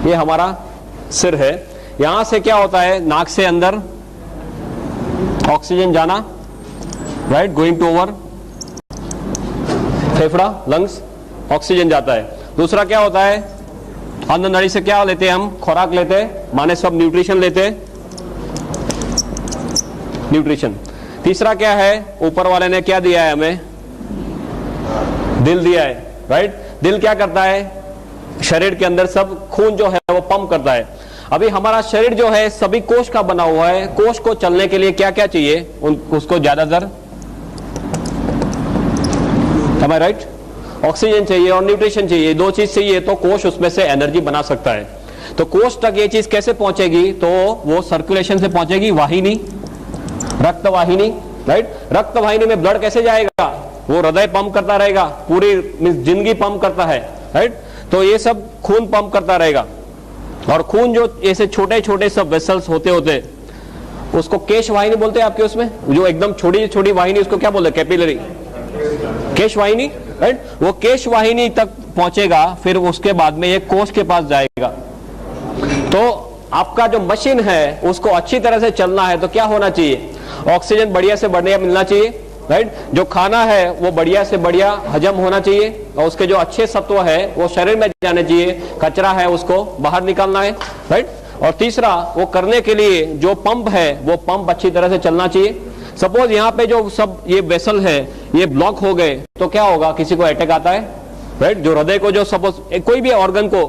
A: ये हमारा सिर है, यहां से क्या होता है? नाक से अंदर ऑक्सीजन जाना, राइट, गोइंग टू ओवर फेफड़ा, लंग्स, ऑक्सीजन जाता है। दूसरा क्या होता है? अंदर नली से क्या लेते हैं हम? खुराक लेते हैं, माने सब न्यूट्रिशन लेते हैं, न्यूट्रिशन। तीसरा क्या है? ऊपर वाले ने क्या दिया है हमें? दिल दिया है, राइट? दिल क्या करता है? शरीर के अंदर सब खून जो है वो पंप करता है। अभी हमारा शरीर जो है सभी कोष का बना हुआ है। कोष को चलने के लिए क्या क्या चाहिए? उसको ज्यादातर, am I right? ऑक्सीजन चाहिए और न्यूट्रिशन चाहिए, दो चीज चाहिए तो कोष उसमें से एनर्जी बना सकता है। तो कोष तक ये चीज कैसे पहुंचेगी? तो वो सर्कुलेशन से पहुंचेगी, वाहिनी, रक्त वाहिनी, राइट? रक्त वाहिनी में ब्लड कैसे जाएगा? वो हृदय पंप करता रहेगा, पूरी जिंदगी पंप करता है, राइट? तो ये सब खून पंप करता रहेगा। और खून जो ऐसे छोटे छोटे सब वेसल्स होते होते उसको केश वाहिनी बोलते हैं आपके उसमें, जो एकदम छोटी छोटी वाहिनी, उसको क्या बोलते हैं? कैपिलरी, केश वाहिनी, राइट? वो केश वाहिनी तक पहुंचेगा, फिर उसके बाद में ये कोष के पास जाएगा। तो आपका जो मशीन है उसको अच्छी तरह से चलना है तो क्या होना चाहिए? ऑक्सीजन बढ़िया से बढ़िया मिलना चाहिए, राइट? जो खाना है वो बढ़िया से बढ़िया हजम होना चाहिए और उसके जो अच्छे सत्व है वो शरीर में जाने चाहिए, कचरा है उसको बाहर निकालना है, राइट? और तीसरा, वो करने के लिए जो पंप है वो पंप अच्छी तरह से चलना चाहिए। सपोज यहाँ पे जो सब ये वेसल है ये ब्लॉक हो गए तो क्या होगा? किसी को अटैक आता है, राइट? जो हृदय को, जो सपोज कोई भी ऑर्गन को,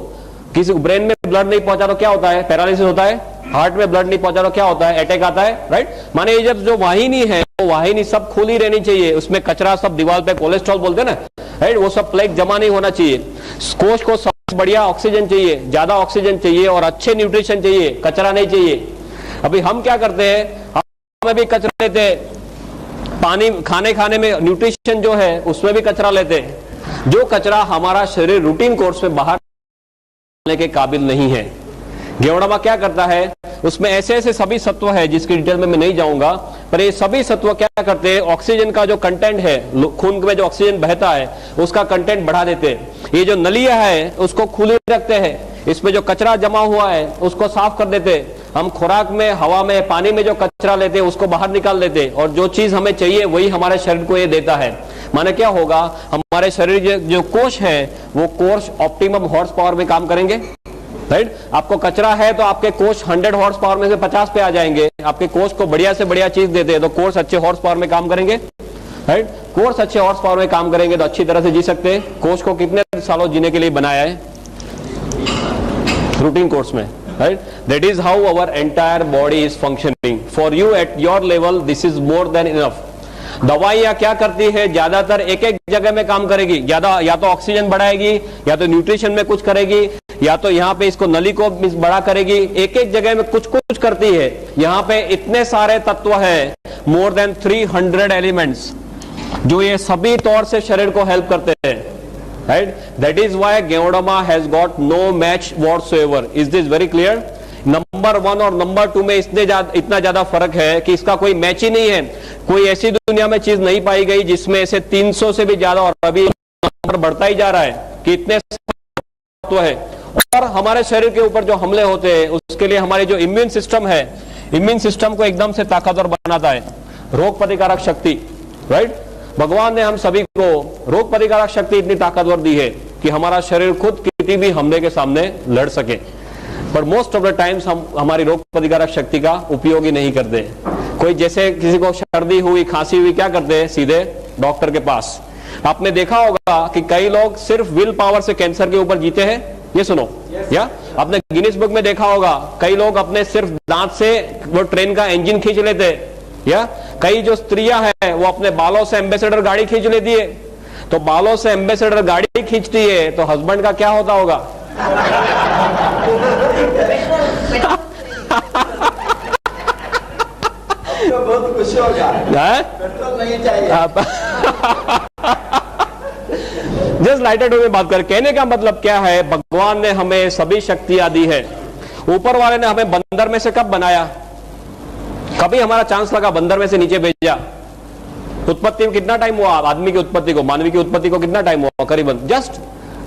A: किसी को ब्रेन में ब्लड नहीं पहुंचा तो क्या होता है? पैरालिसिस होता है। हार्ट में ब्लड नहीं पहुंचा तो क्या होता है? अटैक आता है, राइट? माने ये जब जो वाहिनी है वो वाहिनी सब खुली रहनी चाहिए, उसमें कचरा सब दीवार पे, कोलेस्ट्रॉल बोलते हैं ना, राइट? वो सब प्लेग जमा नहीं होना चाहिए। कोष को सबसे बढ़िया ऑक्सीजन चाहिए, ज्यादा ऑक्सीजन चाहिए और अच्छे न्यूट्रिशन चाहिए, कचरा नहीं चाहिए। अभी हम क्या करते हैं? हमें भी कचरा लेते हैं, पानी खाने में न्यूट्रिशन जो है उसमें भी कचरा लेते हैं। जो कचरा हमारा शरीर रूटीन कोर्स में बाहर के काबिल नहीं है। गेवड़ामा क्या करता है? उसमें ऐसे ऐसे सभी सत्व है जिसकी डिटेल में मैं नहीं जाऊंगा, पर ये सभी सत्व क्या करते हैं? ऑक्सीजन का जो कंटेंट है, खून में जो ऑक्सीजन बहता है उसका कंटेंट बढ़ा देते हैं। ये जो नलियां है उसको खुली रखते हैं, इसमें जो कचरा जमा हुआ है उसको साफ कर देते हैं। हम खुराक में, हवा में, पानी में जो कचरा लेते हैं उसको बाहर निकाल देते हैं और जो चीज हमें चाहिए वही हमारे शरीर को ये देता है। माने क्या होगा? हमारे शरीर जो कोष है वो कोष ऑप्टिमम हॉर्स पावर में काम करेंगे, राइट? आपको कचरा है तो आपके कोष 100 हॉर्स पावर में से 50 पे आ जाएंगे। आपके कोष को बढ़िया से बढ़िया चीज देते हैं तो कोष अच्छे हॉर्स पावर में काम करेंगे, राइट? कोष अच्छे हॉर्स पावर में काम करेंगे तो अच्छी तरह से जी सकते हैं। कोष को कितने सालों जीने के लिए बनाया है? रूटीन कोर्स में, right? That is how our entire body is functioning. For you at your level, this is more than enough. दवाइयां क्या करती है? ज्यादातर एक एक जगह में काम करेगी, ज्यादा या तो ऑक्सीजन बढ़ाएगी, या तो न्यूट्रिशन में कुछ करेगी, या तो यहाँ पे इसको नली को बड़ा करेगी। एक एक जगह में कुछ कुछ करती है। यहाँ पे इतने सारे तत्व है, more than 300 एलिमेंट्स, जो ये सभी तौर से शरीर को हेल्प करते हैं, right? That is why Geodama has got no match whatsoever. Is this very clear? Number 1 और नंबर 2 में इतना ज्यादा फर्क है कि इसका कोई मैच ही नहीं है। कोई ऐसी दुनिया में चीज नहीं पाई गई जिसमें ऐसे 300 से भी ज्यादा, और अभी नंबर बढ़ता ही जा रहा है कि इतने तो है। और हमारे शरीर के ऊपर जो हमले होते हैं उसके लिए हमारी जो इम्यून सिस्टम है, इम्यून सिस्टम को एकदम से ताकतवर बनाता है। रोग प्रतिकारक शक्ति, राइट? भगवान ने हम सभी को रोग प्रतिकारक शक्ति इतनी ताकतवर दी है कि हमारा शरीर खुद किसी भी हमले के सामने लड़ सके। पर मोस्ट ऑफ द टाइम्स हम हमारी रोग प्रतिकारक शक्ति का उपयोग ही नहीं करते। कोई जैसे किसी को सर्दी हुई, खांसी हुई, क्या करते हैं? सीधे डॉक्टर के पास। आपने देखा होगा कि कई लोग सिर्फ विल पावर से कैंसर के ऊपर जीते हैं। ये सुनो, या आपने गिनीज बुक में देखा होगा कई लोग अपने सिर्फ दांत से वो ट्रेन का इंजन खींच लेते, या कई जो स्त्रियां हैं वो अपने बालों से एम्बेसडर गाड़ी खींच लेती है, तो बालों से एम्बेसडर गाड़ी खींचती है तो हस्बैंड का क्या होता होगा?
B: बहुत खुश होगा, पेट्रोल नहीं चाहिए।
A: जस्ट लाइटेड में बात कर, कहने का मतलब क्या है, भगवान ने हमें सभी शक्तियां दी है। ऊपर वाले ने हमें बंदर में से कब बनाया? कभी हमारा चांस लगा बंदर में से नीचे भेजा? उत्पत्ति में कितना टाइम हुआ? आदमी की उत्पत्ति को, मानवी की उत्पत्ति को कितना टाइम हुआ? करीबन जस्ट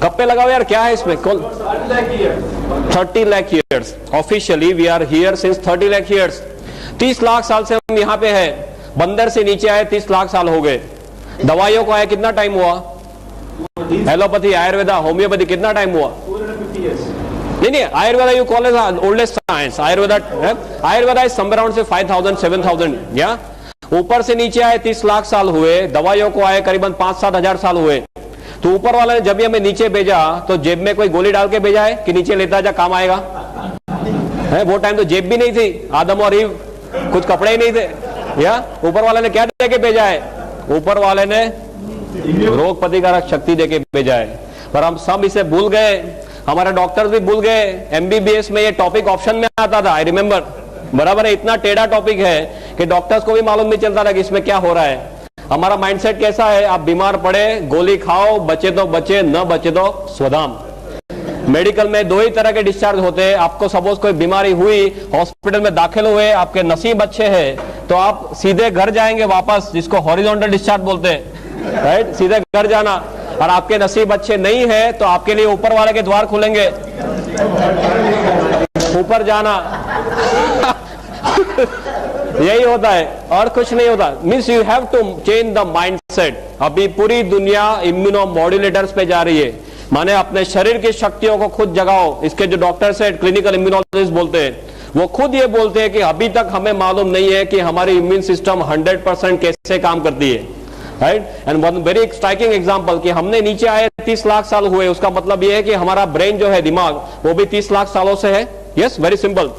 A: कब पे लगाओ यार, क्या है इसमें? 30 lakh years. Officially we are here since 30 lakh years. 30 lakh साल से हम यहाँ पे हैं। बंदर से नीचे आए 30 लाख साल हो गए। दवाइयों को आए कितना टाइम हुआ? एलोपैथी, आयुर्वेदा, होम्योपैथी कितना टाइम हुआ? नहीं, Ayurveda you call as oldest science. Ayurveda is somewhere around से 5000 7000 या ऊपर से नीचे आए 30 लाख साल हुए। दवाइयों को आए करीबन 5-7 हजार साल हुए। तो ऊपर वाले ने जब भी हमें नीचे भेजा तो जेब में कोई गोली डाल के भेजा है कि नीचे लेता जा काम आएगा? है वो टाइम तो जेब भी नहीं थी, आदम और ईव कुछ कपड़े ही नहीं थे। या ऊपर वाले ने क्या दे के भेजा है? ऊपर वाले ने रोग प्रतिकारक शक्ति देके भेजा है। पर हम सब इसे भूल गए, हमारे डॉक्टर्स भी भूल गए। एमबीबीएस में ये टॉपिक ऑप्शन में आता था, आई रिमेम्बर, बराबर है। इतना टेढ़ा टॉपिक है कि डॉक्टर्स को भी मालूम नहीं चलता था कि इसमें क्या हो रहा है। हमारा माइंडसेट कैसा है? आप बीमार पड़े गोली खाओ, बचे तो बचे, न बचे तो स्वधाम। मेडिकल में 2 ही तरह के डिस्चार्ज होते हैं। आपको सपोज कोई बीमारी हुई, हॉस्पिटल में दाखिल हुए, आपके नसीब अच्छे हैं तो आप सीधे घर जाएंगे वापस, जिसको हॉरिजॉन्टल डिस्चार्ज बोलते हैं, राइट? सीधे घर जाना। और आपके नसीब अच्छे नहीं है तो आपके लिए ऊपर वाले के द्वार खुलेंगे, ऊपर जाना। यही होता है और कुछ नहीं होता। Means you have to change the mindset. अभी पूरी दुनिया इम्यूनो मॉड्यूलेटर्स पे जा रही है, माने अपने शरीर की शक्तियों को खुद जगाओ। इसके जो डॉक्टर्स है, क्लिनिकल इम्यूनोलॉजिस्ट बोलते हैं, वो खुद ये बोलते हैं कि अभी तक हमें मालूम नहीं है कि हमारी इम्यून सिस्टम 100% कैसे काम करती है, right? And one very striking example कि हमने नीचे आए 30 लाख साल हुए, उसका मतलब ये है कि हमारा ब्रेन जो है, दिमाग, वो भी 30 लाख सालों से है। Yes, very simple.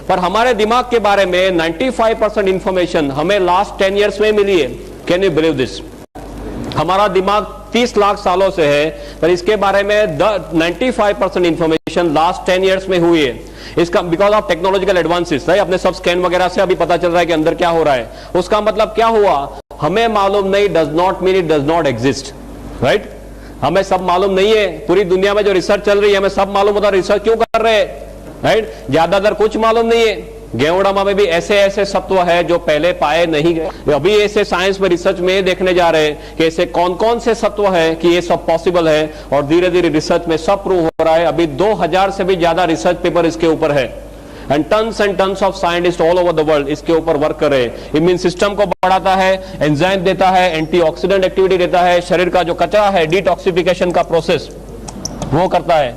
A: पर हमारे दिमाग के बारे में 95% इंफॉर्मेशन हमें लास्ट 10 ईयर्स में मिली है। Can you believe this? हमारा दिमाग 30 लाख सालों से है, पर इसके बारे में 95% इंफॉर्मेशन लास्ट 10 ईयर्स में हुई है। इसका because of technological advances, right? अपने सब स्कैन वगैरह से अभी पता चल रहा है कि अंदर क्या हो रहा है। उसका मतलब क्या हुआ? हमें मालूम नहीं does not mean it does not exist, right? हमें सब मालूम नहीं है। पूरी दुनिया में जो रिसर्च चल रही है हमें सब मालूम होता है, रिसर्च क्यों कर रहे हैं, राइट? ज्यादातर कुछ मालूम नहीं है। गेवड़ामा में भी ऐसे ऐसे सत्व है जो पहले पाए नहीं गए। अभी ऐसे साइंस में रिसर्च में देखने जा रहे हैं कि ऐसे कौन कौन से सत्व है कि ये सब पॉसिबल है, और धीरे धीरे रिसर्च में सब प्रूव हो रहा है। अभी 2000 से भी ज्यादा रिसर्च पेपर इसके ऊपर है and tons of scientist all over the world इसके ऊपर वर्क कर रहे हैं। इम्यून सिस्टम को बढ़ाता है, एंजाइम देता है, एंटीऑक्सीडेंट एक्टिविटी देता है, शरीर का जो कचरा है डिटॉक्सिफिकेशन का प्रोसेस वो करता है।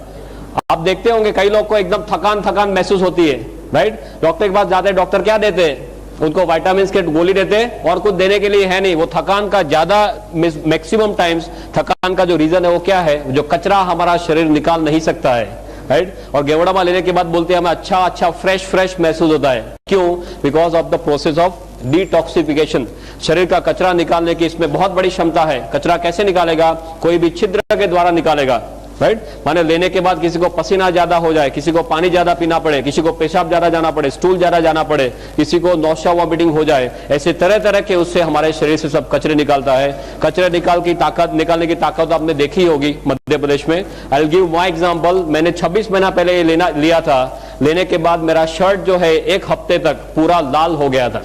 A: आप देखते होंगे कई लोग को एकदम थकान महसूस होती है, राइट? डॉक्टर के पास जाते हैं, डॉक्टर क्या देते हैं? उनको विटामिन के गोली देते हैं और कुछ देने के लिए है नहीं। वो थकान का ज्यादा मैक्सिमम टाइम्स थकान का जो रीजन है वो क्या है? जो कचरा हमारा शरीर निकाल नहीं सकता है, राइट? और गेवड़ामा लेने के बाद बोलते हैं हमें अच्छा फ्रेश महसूस होता है। क्यों? Because of the process of detoxification. शरीर का कचरा निकालने की इसमें बहुत बड़ी क्षमता है। कचरा कैसे निकालेगा? कोई भी छिद्र के द्वारा निकालेगा, राइट? माने लेने के बाद किसी को पसीना ज्यादा हो जाए, किसी को पानी ज्यादा पीना पड़े, किसी को पेशाब ज्यादा जाना पड़े, स्टूल ज्यादा जाना पड़े, किसी को नौशा वॉमिटिंग हो जाए, ऐसे तरह तरह के उससे हमारे शरीर से सब कचरे निकालता है। कचरे निकालने की ताकत आपने देखी होगी मध्य प्रदेश में। I will give my example. मैंने 26 महीना पहले ये लिया था। लेने के बाद मेरा शर्ट जो है 1 हफ्ते तक पूरा लाल हो गया था।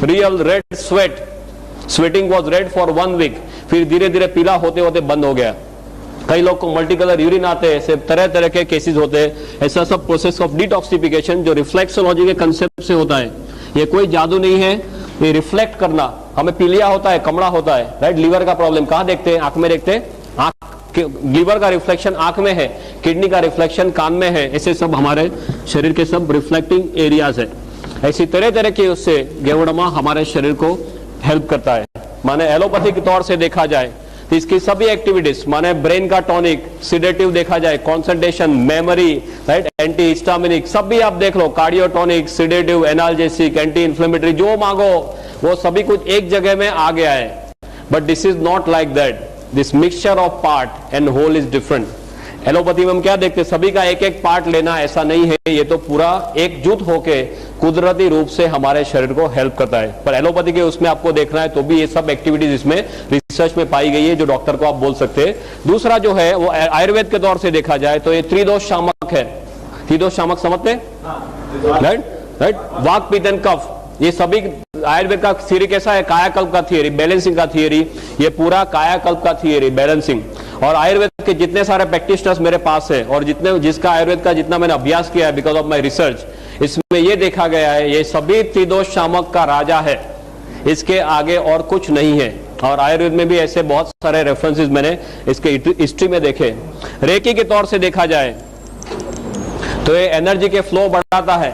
A: Real red sweating was red for 1 week. फिर धीरे धीरे पीला होते होते बंद हो गया। कई लोग को मल्टी कलर यूरिन आते हैं, ऐसे तरह तरह के केसेस होते हैं। ऐसा सब प्रोसेस ऑफ डिटॉक्सिफिकेशन जो रिफ्लेक्सोलॉजी के कंसेप्ट से होता है। ये कोई जादू नहीं है, ये रिफ्लेक्ट करना। हमें पीलिया होता है, कमड़ा होता है, राइट? लीवर का प्रॉब्लम कहाँ देखते हैं? आंख में देखते हैं। आंख, लीवर का रिफ्लेक्शन आंख में है, किडनी का रिफ्लेक्शन कान में है। ऐसे सब हमारे शरीर के सब रिफ्लेक्टिंग एरियाज है। ऐसी तरह तरह के उससे गेवड़ामा हमारे शरीर को हेल्प करता है। माने एलोपैथी के तौर से देखा जाए तो इसकी सभी एक्टिविटीज, माने ब्रेन का टॉनिक, सिडेटिव देखा जाए, concentration, memory, right, anti histaminic, सब भी आप देख लो, cardiotonic, sedative, analgesic, anti inflammatory, जो मांगो वो सभी कुछ एक जगह में आ गया है, but this is not like that. This mixture of part and whole is different. Allopathy में हम क्या देखते हैं, सभी का एक एक पार्ट लेना, ऐसा नहीं है. ये तो पूरा एकजुट होके कुदरती रूप से हमारे शरीर को हेल्प करता है. पर एलोपैथी के उसमें आपको देखना है तो भी ये सब एक्टिविटीज इसमें रिसर्च में पाई गई है, जो डॉक्टर को आप बोल सकते हैं. दूसरा जो है वो आयुर्वेद के तौर से देखा जाए तो ये त्रिदोष शामक है. त्रिदोष शामक समझते हैं, राइट राइट. वाक पित्त एंड कफ, ये सभी आयुर्वेद का थियरी कैसा है, कायाकल्प का थियरी, बैलेंसिंग का थियरी. ये पूरा कायाकल्प का थियरी, बैलेंसिंग. और आयुर्वेद के जितने सारे प्रैक्टिशनर्स मेरे पास है और जिसका आयुर्वेद का जितना मैंने अभ्यास किया है बिकॉज ऑफ माय रिसर्च, इसमें ये देखा गया है ये सभी त्रिदोष शामक का राजा है, इसके आगे और कुछ नहीं है. और आयुर्वेद में भी ऐसे बहुत सारे रेफरेंसेस मैंने इसके हिस्ट्री में देखे. रेकी के तौर से देखा जाए तो ये एनर्जी के फ्लो बढ़ाता है,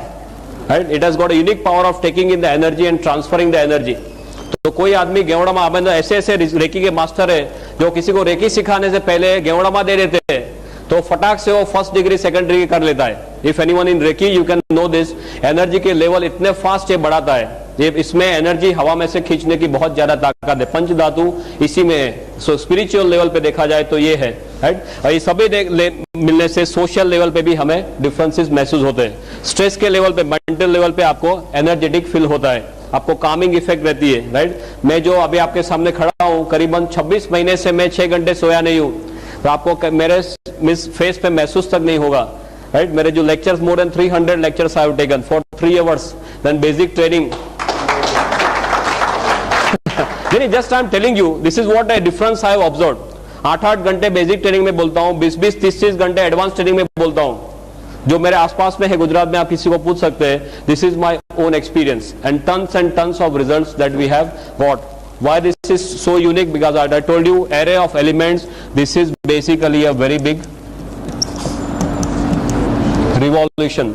A: right. It has got a unique power of taking in the energy and transferring the energy. तो कोई आदमी गेवड़मा, ऐसे ऐसे रेकी के मास्टर है जो किसी को रेकी सिखाने से पहले गेवड़मा दे देते हैं तो फटाक से वो फर्स्ट डिग्री सेकंड डिग्री कर लेता है. If anyone in reiki you can know this. Energy के लेवल इतने फास्ट ये बढ़ाता है, ये इसमें एनर्जी हवा में से खींचने की बहुत ज्यादा ताकत है. पंच धातु इसी में है. सो स्पिरिचुअल लेवल पे देखा जाए तो ये है, राइट. और ये सभी मिलने से सोशल लेवल पे भी हमें डिफरेंसेस महसूस होते हैं. स्ट्रेस के लेवल पे, मेंटल लेवल पे आपको एनर्जेटिक फील होता है, आपको कामिंग इफेक्ट रहती है, राइट. मैं जो अभी आपके सामने खड़ा हूं, करीबन 26 महीने से मैं 6 घंटे सोया नहीं हूं, तो आपको मेरे फेस पे महसूस तक नहीं होगा, राइट. मेरे जो lectures, more than 300 lectures I have taken for 3 hours, then basic training. Just I am telling you this is what a difference I have observed. 8-8 घंटे बेसिक ट्रेनिंग में बोलता हूं, 20-20, 30-30 घंटे एडवांस ट्रेनिंग में बोलता हूं. जो मेरे आसपास में है गुजरात में, आप किसी को पूछ सकते हैं. This is my own experience and tons of results that we have got. Why this is so unique? Because I told you array of elements. This is basically a very big revolution.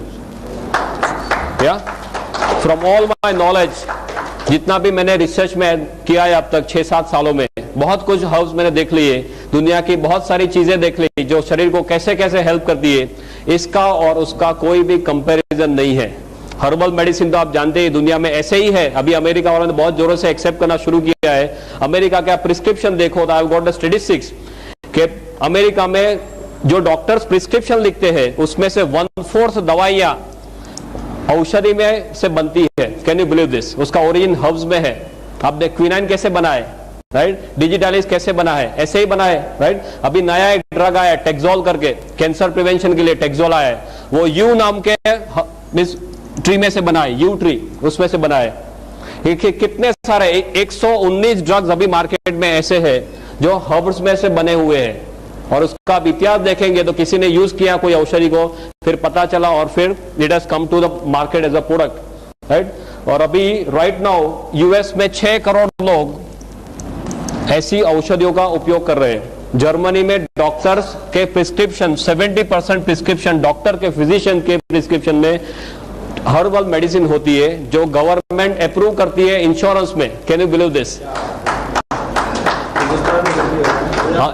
A: Yeah. From all my knowledge, जितना भी मैंने research में किया है अब तक 6-7 सालों में, बहुत कुछ हाउस मैंने देख लिए, दुनिया की बहुत सारी चीजें देख ली जो शरीर को कैसे कैसे हेल्प करती है. इसका और उसका कोई भी कंपैरिजन नहीं है. हर्बल मेडिसिन तो आप जानते हैं दुनिया में ऐसे ही है. अभी अमेरिका वालों ने बहुत जोरों से एक्सेप्ट करना शुरू किया है. अमेरिका का प्रिस्क्रिप्शन देखो तो आई हैव गॉट द स्टैटिस्टिक्स कि अमेरिका में जो डॉक्टर्स प्रिस्क्रिप्शन लिखते हैं उसमें से 1/4 दवाइयां औषधि में से बनती है. Can you believe this? उसका ओरिजिन हर्ब्स में है. आप देख क्विनाइन कैसे बना है, राइट. डिजिटालिस कैसे बना है, ऐसे ही बना है, राइट. अभी नया एक ड्रग आया टेक्सोल करके, कैंसर प्रिवेंशन के लिए टेक्सोल आया है. वो यू नाम के ट्री में से बना है, यू ट्री, उसमें से बना है. कितने सारे 119 ड्रग्स अभी मार्केट में ऐसे हैं जो हर्ब्स में से बने हुए हैं. और उसका आप इतिहास देखेंगे तो किसी ने यूज किया कोई औषधि को, फिर पता चला और फिर it has come to the market as a product, right. और अभी राइट नाउ यूएस में 6 करोड़ लोग ऐसी औषधियों का उपयोग कर रहे हैं. जर्मनी में डॉक्टर्स के प्रिस्क्रिप्शन, 70% प्रिस्क्रिप्शन डॉक्टर के, फिजिशियन के प्रिस्क्रिप्शन में हर्बल मेडिसिन होती है जो गवर्नमेंट अप्रूव करती है इंश्योरेंस में. Can you believe this?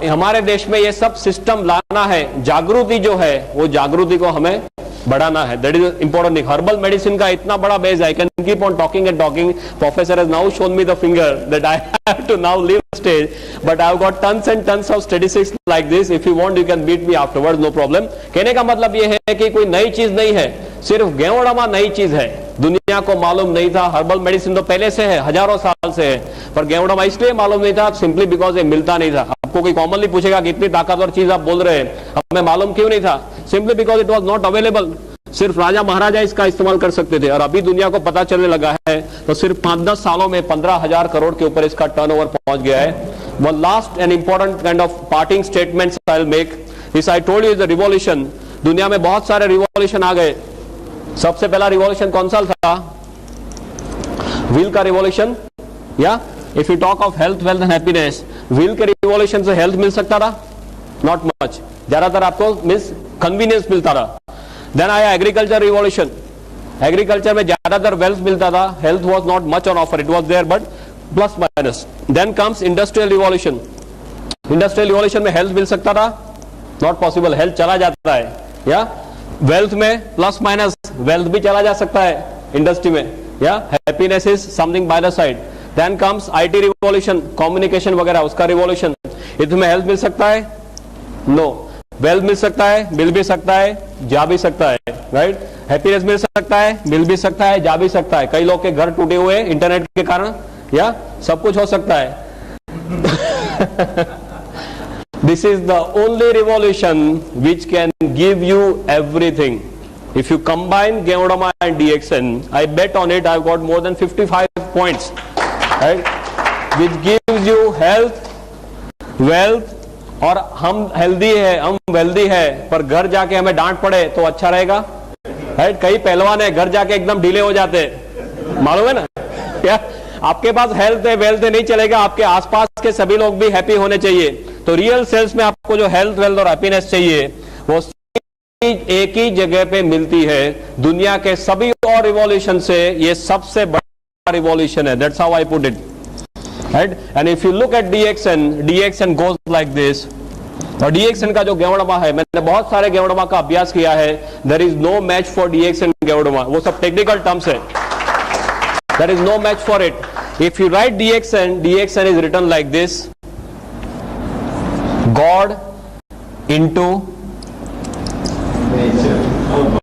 A: हमारे देश में ये सब सिस्टम लाना है. जागृति जो है वो जागृति को हमें बढ़ाना है. That is important thing. Herbal medicine का इतना बड़ा base, I can keep on talking and talking. Professor has now shown me the finger that I have to now leave stage, but I have got tons and tons of statistics like this. If you want you can beat me afterwards, no problem. कहने का मतलब ये है कि कोई नई चीज नहीं है, सिर्फ गेवड़मा नई चीज है. दुनिया को मालूम नहीं था. हर्बल मेडिसिन तो पहले से है, हजारों साल से है, पर गेवड़मा इसलिए मालूम नहीं था सिंपली बिकॉज ये मिलता नहीं था. आपको कोई कॉमनली पूछेगा कि इतनी ताकतवर चीज आप बोल रहे हैं, हमें मालूम क्यों नहीं था? Simply because it was not available. सिर्फ राजा महाराजा इसका इस्तेमाल कर सकते थे. और अभी दुनिया को पता चलने लगा है तो सिर्फ 5-10 सालों में 15,000 करोड़ के ऊपर इसका टर्नओवर पहुंच गया है. One last and important kind of parting statements I will make. This I told you is the revolution. दुनिया में बहुत सारे रिवॉल्यूशन आ गए. सबसे पहला रिवॉल्यूशन कौन सा था? व्हील का रिवॉल्यूशन. या if you talk of health, wealth and happiness, wheel के रिवॉल्यूशन से हेल्थ मिल सकता था? Not much. ज्यादातर आपको मींस कन्वीनियंस मिलता रहा. देन आया एग्रीकल्चर रिवॉल्यूशन. एग्रीकल्चर में ज्यादातर वेल्थ मिलता था, health was not much on offer. It was there but plus minus. Then comes industrial revolution. Industrial revolution में हेल्थ मिल सकता था? Not possible. हेल्थ चला जाता है. या वेल्थ में प्लस माइनस वेल्थ भी चला जा सकता है इंडस्ट्री में, या happiness is something by the side. Then comes IT revolution, communication वगैरह, उसका रिवॉल्यूशन। ये तुम्हें हेल्थ मिल सकता है? नो। वेल्थ मिल सकता है? मिल भी सकता है, जा भी सकता है, राइट। हैप्पीनेस मिल सकता है, मिल भी सकता है, जा भी सकता है। कई लोग के घर टूटे हुए इंटरनेट के कारण, या सब कुछ हो सकता है। This is the only revolution which can give you everything. If you combine Geodoma and DXN, I bet on it I've got more than 55 points, right? Which gives you health, wealth, और हम healthy है, हम wealthy है, पर घर जाके हमें डांट पड़े तो अच्छा रहेगा, राइट। कई पहलवान है घर जाके एकदम ढीले हो जाते, मालूम है ना क्या? आपके पास हेल्थ है, वेल्थ है, नहीं चलेगा। आपके आसपास के सभी लोग भी हैप्पी होने चाहिए। तो रियल सेल्स में आपको जो हेल्थ, वेल्थ और हैप्पीनेस चाहिए वो एक ही जगह पे मिलती है। दुनिया के सभी और रिवॉल्यूशन से ये सबसे बड़ा रिवॉल्यूशन है। That's how I put it, right. And if you look at DXN goes like this. और DXN का जो गेवड़मा है, मैंने बहुत सारे गेवड़मा का अभ्यास किया है। There is no match for DXN गेवड़मा, वो सब टेक्निकल टर्म्स है। There is no match for it. If you write DXN is written like this: God into